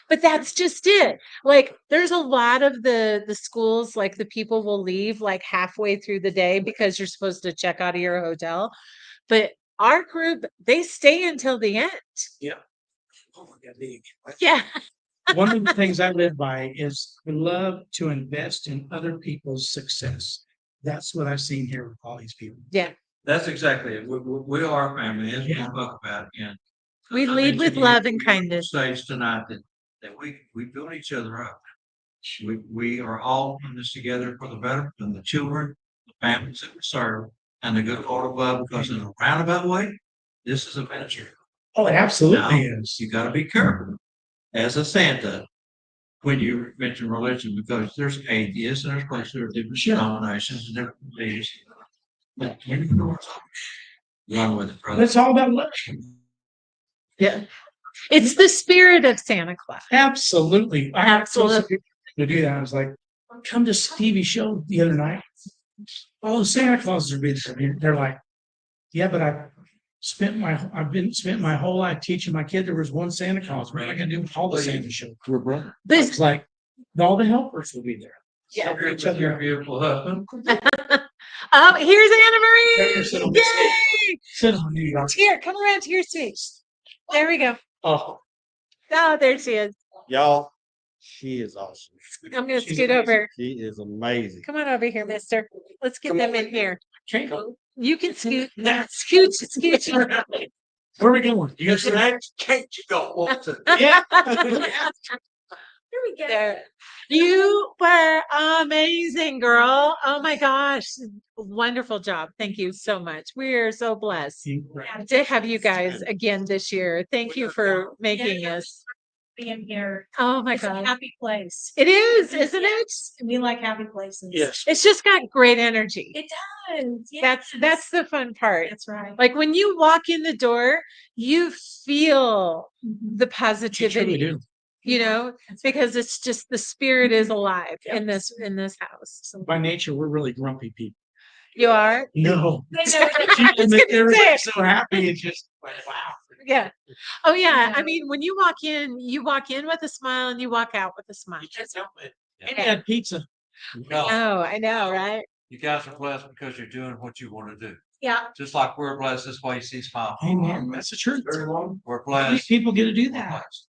But that's just it. Like there's a lot of the schools, like the people will leave like halfway through the day because you're supposed to check out of your hotel. But our group, they stay until the end.
Yeah. Oh my God.
Yeah.
One of the things I live by is we love to invest in other people's success. That's what I've seen here with all these people.
Yeah.
That's exactly it. We are a family, as we
Yeah.
spoke about. And
We
I
lead
mentioned
with
to
love
you
and
on
kindness.
Stage tonight that we build each other up. We are all in this together for the better, and the children, the families that we serve, and the good Lord above, because in a roundabout way, this is a ministry.
Oh, it absolutely
Now,
is.
You gotta be careful as a Santa when you mention religion, because there's atheists and there's places that are different
Sure.
denominations and different beliefs. But when you know it's all- Run with it,
But
brother.
it's all about love.
Yeah. It's the spirit of Santa Claus.
Absolutely. I had told some
Absolutely.
people to do that. I was like, come to Stevie's show the other night. All the Santa Clauses are being there. They're like, yeah, but I've spent my whole life teaching my kid there was one Santa Claus. What am I gonna do with all the Santa shows?
We're brothers.
It's like all the helpers will be there.
Yeah.
You're with your beautiful husband.
Oh, here's Anna
There, sit on
Marie.
the seat.
Yay!
Sit on New York.
Here, come around to your seat. There we go.
Oh,
Oh, there she is.
Y'all, she is awesome.
I'm gonna
She's
scoot
amazing.
over.
She is amazing.
Come on over here, mister. Let's get
Come
them
on.
in here.
can't go.
You can scoot. Scoot, scoot.
Where are we going? You guys
Can't you go want to?
Yeah.
Here we go. There. You were amazing, girl. Oh my gosh. Wonderful job. Thank you so much. We are so blessed to have you guys again this year. Thank you for making us.
Being here.
Oh my
It's a
God.
happy place.
It is, isn't it?
We like happy places.
Yes.
It's just got great energy.
It does.
That's the fun part.
That's right.
Like when you walk in the door, you feel
Mhm.
the
You truly
positivity,
do.
That's right.
because it's just the spirit is alive
Yep.
in this house. So
By nature, we're really grumpy people.
you are?
No.
I was gonna say.
Everybody's so happy. It's just like, wow.
Yeah. Oh yeah. I
Yeah.
mean, when you walk in with a smile and you walk out with a smile.
You can't help it. And
Yeah.
you had pizza.
No,
Oh, I know, right?
you guys are blessed because you're doing what you want to do.
Yeah.
Just like we're blessed, this way you see smile.
Amen. That's the truth.
We're
How many
blessed.
people get to do
We're
that?
blessed.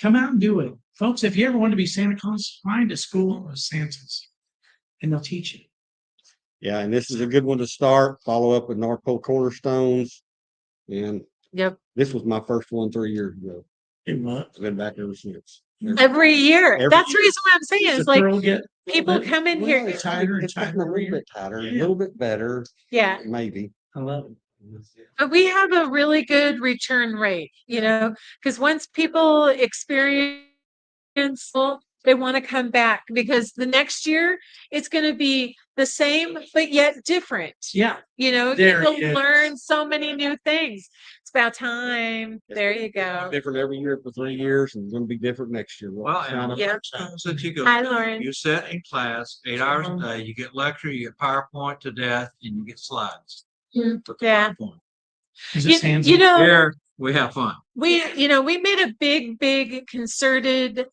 Come out and do it. Folks, if you ever want to be Santa Claus, find a school of Santas and they'll teach you.
Yeah, and this is a good one to start. Follow up with North Pole Cornerstones. And
Yep.
this was my first one 3 years ago.
It was.
I've been back ever since.
Every year.
Every
That's the
year.
reason why I'm saying
Does
is
the
like
girl get a
people
little bit-
come in
well,
here.
it's tighter and
It's gotten
tighter
a
every
little
year.
bit tighter, a
Yeah.
little bit better,
Yeah.
maybe.
I love it.
But we have a really good return rate, because once people experience, they want to come back, because the next year it's going to be the same, but yet different.
Yeah. There
People
it is.
learn so many new things. It's about time. There you go.
Different every year for 3 years and gonna be different next year.
Well,
Kind
and
of-
Yeah.
since you go,
Hi, Lauren.
you sit in class 8 hours a day, you get lecture, you get PowerPoint to death, and you get slides.
Yeah.
PowerPoint.
Is
You,
this hands?
you know,
Here, we have fun.
we made a big concerted,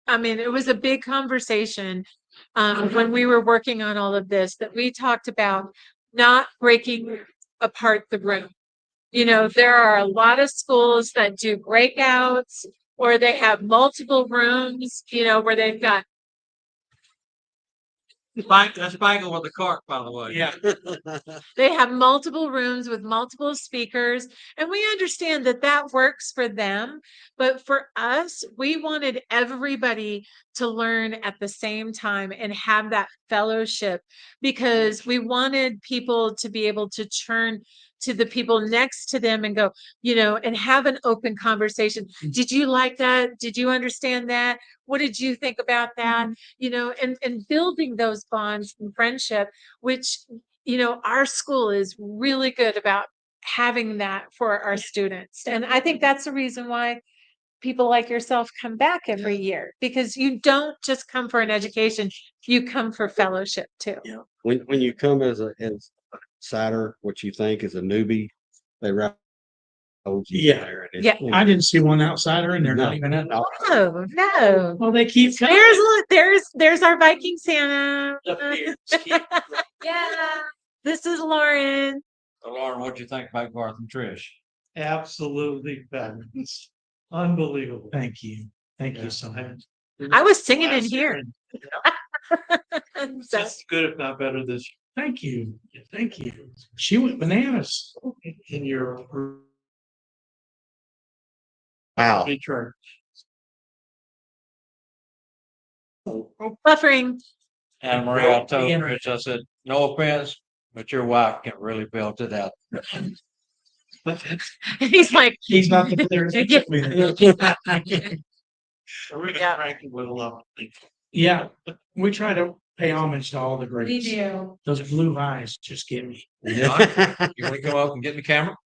I mean, it was a big conversation when we were working on all of this, that we talked about not breaking apart the room. There are a lot of schools that do breakouts, or they have multiple rooms, where they've got,
That's Spangle with the cart, by the way.
Yeah.
they have multiple rooms with multiple speakers, and we understand that that works for them. But for us, we wanted everybody to learn at the same time and have that fellowship because we wanted people to be able to turn to the people next to them and go, and have an open conversation. Did you like that? Did you understand that? What did you think about that? And building those bonds and friendship, which, our school is really good about having that for our students. And I think that's the reason why people like yourself come back every year, because you don't just come for an education, you come for fellowship too.
When you come as an outsider, what you think is a newbie, they wrap.
Yeah.
Yeah.
I didn't see one outsider and they're not even at.
No, no.
Well, they keep coming.
There's our Viking Santa.
Yeah.
This is Lauren.
So Lauren, what'd you think about Garth and Trish?
Absolutely fabulous. Unbelievable.
Thank you. Thank you so much.
I was singing in here. So,
Just good, if not better, this
Thank you. Thank you. She went bananas.
in your
Wow.
church.
buffering.
Anna Marie, I told Trish, I said, no offense, but your wife can really belt it out.
He's like,
He's not the player.
Yeah.
Frankie with a lot.
Yeah, we try to pay homage to all the
We
greats.
do.
Those blue eyes just get me.
You want to come up and get in the camera?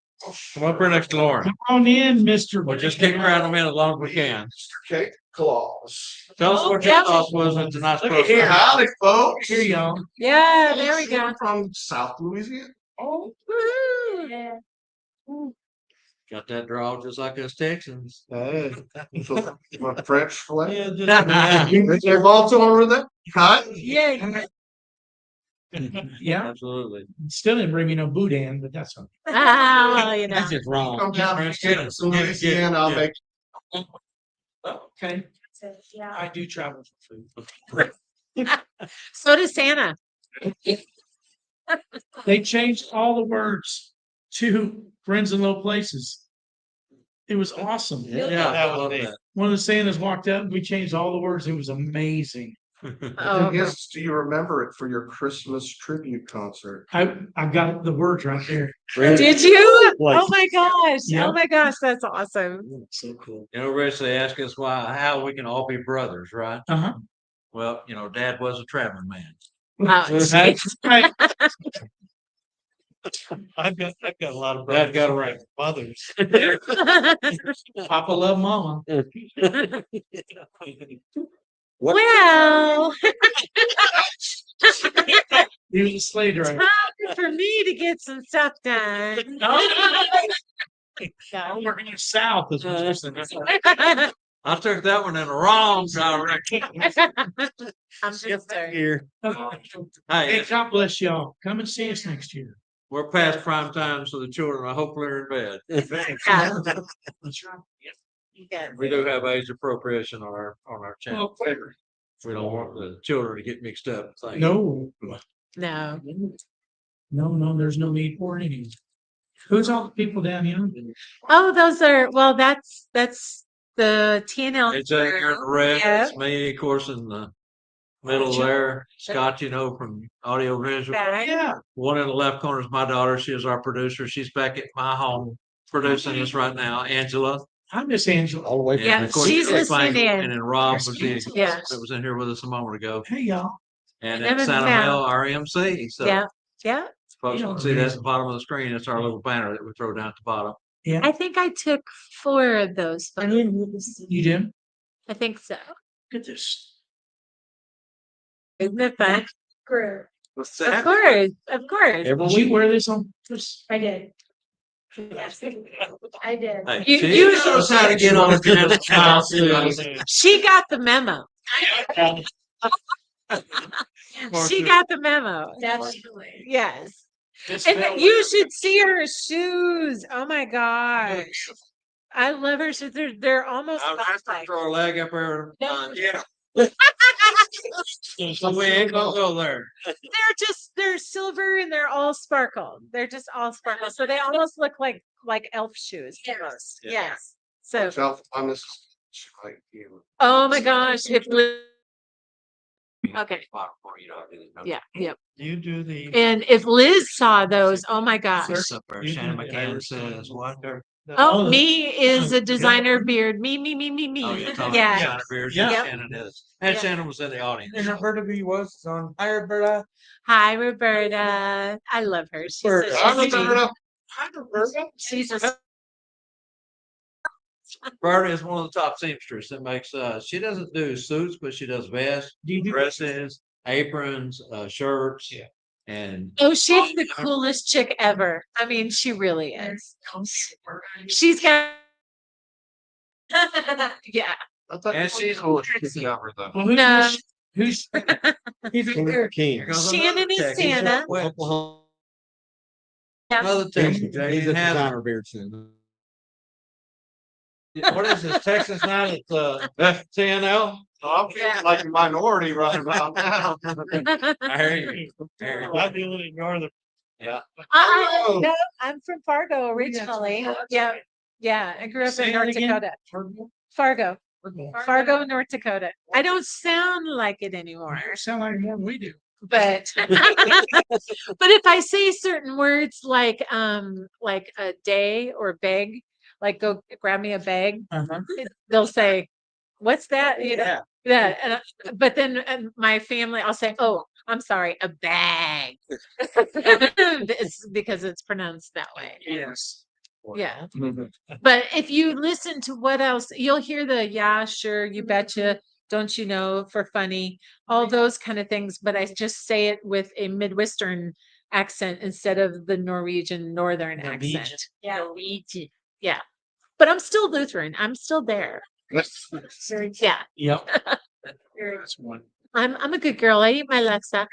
Come up here next to Lauren.
Come on in, Mr.
We'll just kick around them in as long as we can.
Kate Claus.
Tell us what your thoughts was on tonight's
Look at here.
program.
Howdy, folks.
Here, y'all.
Yeah, there we go.
From South Louisiana.
Oh,
Woo-hoo.
Yeah.
Got that draw just like us Texans.
Hey. My French flag.
Yeah.
Is there Baltimore with that? Hi.
Yeah.
yeah.
Absolutely.
Still didn't bring me no boudin, but that's okay.
Oh,
That's just wrong.
Come down
French
to
kidding.
Louisiana, I'll make.
Okay,
Yeah.
I do travel for food.
So does Santa.
They changed all the words to friends in low places. It was awesome.
Yeah, I love that.
One of the Santas walked up and we changed all the words. It was amazing.
Oh,
Yes, do you remember it for your Christmas tribute concert?
I got the words right there.
did you?
Like-
Oh my gosh.
Yeah.
Oh my gosh. That's awesome.
So cool.
Rich, they ask us how we can all be brothers, right?
Uh-huh.
Well, Dad was a traveling man.
Oh,
That's right.
I've got a lot of
Dad got it right.
mothers.
Papa love mama.
well,
He was a sleigh driver.
time for me to get some stuff done.
I'm working in South as what you're saying.
I took that one in the wrong direction.
I'm just sorry.
Here.
Hey,
Hey, God bless y'all. Come and see us next year.
we're past prime time, so the children, I hope they're in bed.
That's right.
Yeah.
We do have age appropriation on our channel.
Oh,
We don't want the children to get mixed up. Things.
no,
No.
no, there's no need for any. Who's all the people down here?
Oh, that's the TNL.
It's here in the red.
Yeah.
It's me, of course, in the middle there. Scott, from Audio Visual.
Back.
Yeah.
One in the left corner is my daughter. She is our producer. She's back at my home producing this right now. Angela.
I miss Angela.
All the way.
Yeah,
And of course,
she's
Chris
listening
Lang,
in.
And then Rob was the
Yeah.
that was in here with us a moment ago.
Hey, y'all.
And
Never
then Santa
found.
Mel, our MC. So
Yeah. Yeah.
folks can see that at the bottom of the screen. It's our little banner that we throw down at the bottom.
I think I took 4 of those photos.
You did?
I think so.
Look at this.
Isn't it fun?
Grew.
What's
Of course. Of course.
Did you wear this on? This?
I did. Yes, I did.
Hey,
You-
she
you-
knows how to get on the dance house.
She got the memo. She got the memo.
Definitely.
Yes.
This
And
felt-
you should see her shoes. Oh my gosh. I love her shoes. They're almost
I was asking her to
like.
throw her leg up there.
No.
Yeah. So we ain't gonna go there.
They're silver and they're all sparkle. They're just all sparkle. So they almost look like elf shoes.
Yes.
almost.
Yeah.
Yes. So
Self, I'm just like you.
oh my gosh. Okay. Yeah, yep.
You do the.
And if Liz saw those, oh my gosh.
Up there, Shannon McCann says what?
Oh, me is a designer beard. Me, me, me, me,
Oh,
me.
you're talking
Yeah.
Shannon Beers,
Yeah.
and Shannon is. And
Yeah.
Shannon was in the audience.
And Roberta B was on. Hi, Roberta.
Hi, Roberta. I love her. She's
Roberta.
such
Hi,
a sweetie.
Roberta.
She's a
Roberta is one of the top seamsters that makes, she doesn't do suits, but she does vests, dresses, aprons, shirts. Yeah. And
oh, she's the coolest chick ever. I mean, she really is. She's got yeah.
and she's a little discovered though.
Well,
No.
who's he's
King.
Here goes
Shannon
another
is
Texas.
Santa.
Oklahoma.
Yeah.
Another Texas.
He's
Jay.
a
Has-
designer beard soon.
What is this, Texas now? It's TNL?
I'm feeling like a minority right about now.
I hear you.
I'm the only northern.
Yeah.
No, I'm from Fargo originally. Yeah. Yeah. I grew up
Say
in
that
North
again?
Dakota. Fargo. Fargo, North Dakota. I don't sound like it anymore,
You sound like more than we do.
but but if I say certain words like a day or beg, like go grab me a bag, they'll say, "What's that?" You know, yeah. But then my family, I'll say, "Oh, I'm sorry, a bag." It's because it's pronounced that way.
Yes.
Yeah. But if you listen to what else, you'll hear the yeah, sure, you betcha, don't you know, for funny, all those kind of things. But I just say it with a Midwestern accent instead of the Norwegian Northern
Norwegian.
accent. Yeah. Norwegian. Yeah. But I'm still Lutheran. I'm still there. Yeah.
Yep. That's one.
I'm a good girl. I eat my Lexa.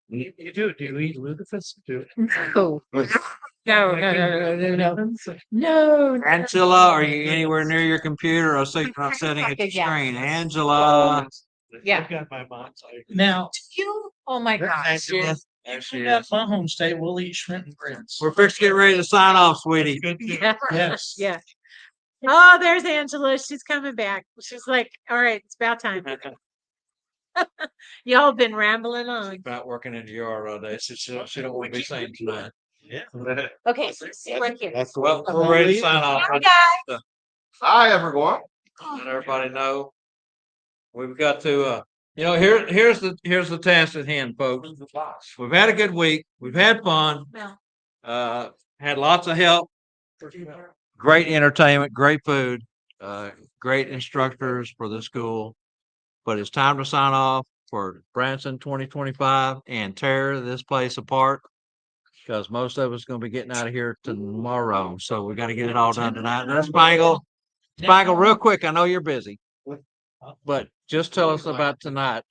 You do. Do you eat Lucas? Do
No. No. No.
Angela, are you anywhere near your computer or so you're not sitting at the
Yeah.
screen? Angela.
Yeah.
I've got my mom's. Now,
You? Oh my gosh.
There
you
she
bring up
is.
my homestay, we'll eat shrimp and grits.
We're fixing to get ready to sign off, sweetie.
Yeah.
Yes.
Yeah. Oh, there's Angela. She's coming back. She's like, all right, it's about time. Y'all been rambling on.
About working in the yard all day, so she don't want to be saying tonight.
Yeah.
Okay, see right here.
That's
Well, we're ready to sign off.
Bye, guys.
Hi, everyone.
Let everybody know. We've got to, here's the task at hand, folks. We've had a good week. We've had fun.
Well,
Had lots of help. Great entertainment, great food, great instructors for the school. But it's time to sign off for Branson 2025 and tear this place apart because most of us going to be getting out of here tomorrow. So we got to get it all done tonight. That's Spangle. Spangle, real quick. I know you're busy, but just tell us about tonight.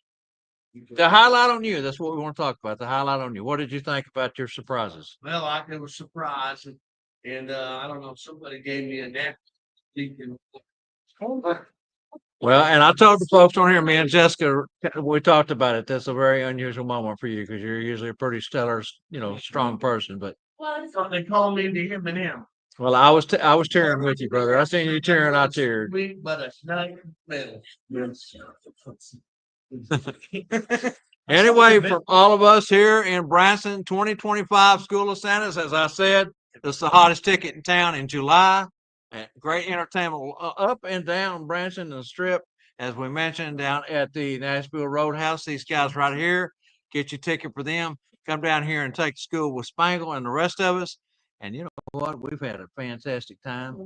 The highlight on you. That's what we want to talk about. The highlight on you. What did you think about your surprises?
Well, I was surprised, and I don't know, somebody gave me a napkin.
Well, and I told the folks on here, me and Jessica, we talked about it. That's a very unusual moment for you because you're usually a pretty stellar, strong person. But
So they call me the M&M.
well, I was tearing with you, brother. I seen you tearing. I teared.
Sweet, but a snake metal.
Anyway, for all of us here in Branson 2025 School of Santas, as I said, this is the hottest ticket in town in July. Great entertainment up and down Branson and the Strip, as we mentioned, down at the Nashville Roadhouse. These guys right here, get your ticket for them. Come down here and take school with Spangle and the rest of us. And you know what? We've had a fantastic time.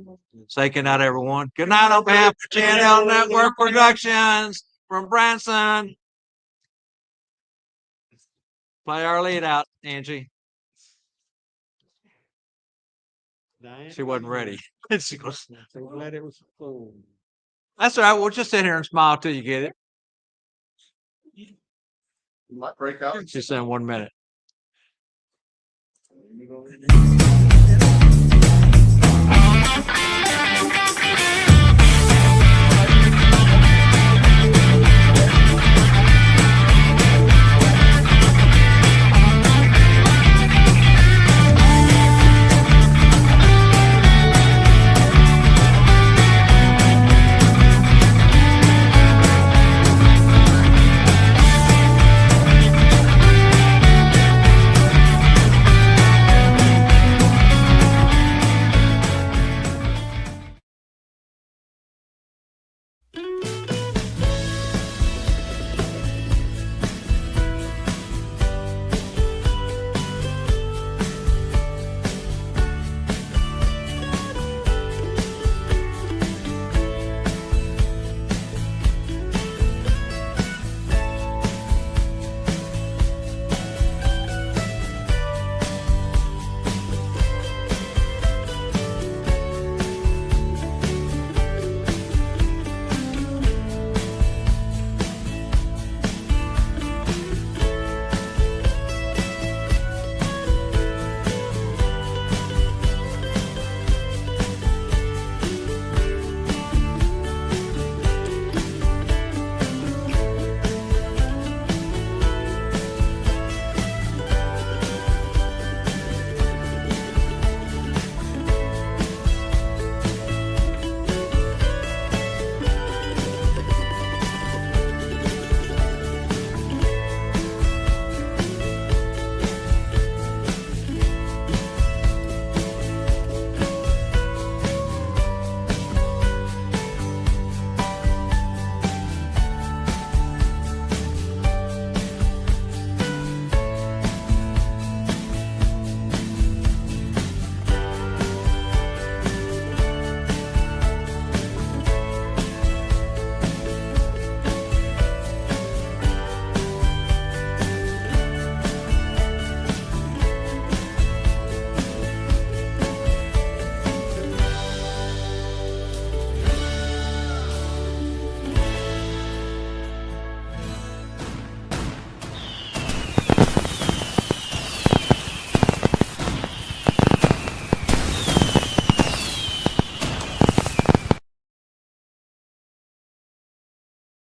Say good night, everyone. Good night on behalf of TNL Network Productions from Branson. Play our lead out, Angie. She wasn't ready. She goes,
So glad it was full.
that's all right. We'll just sit here and smile till you get it.
Might break out.
Just in 1 minute.
You gonna-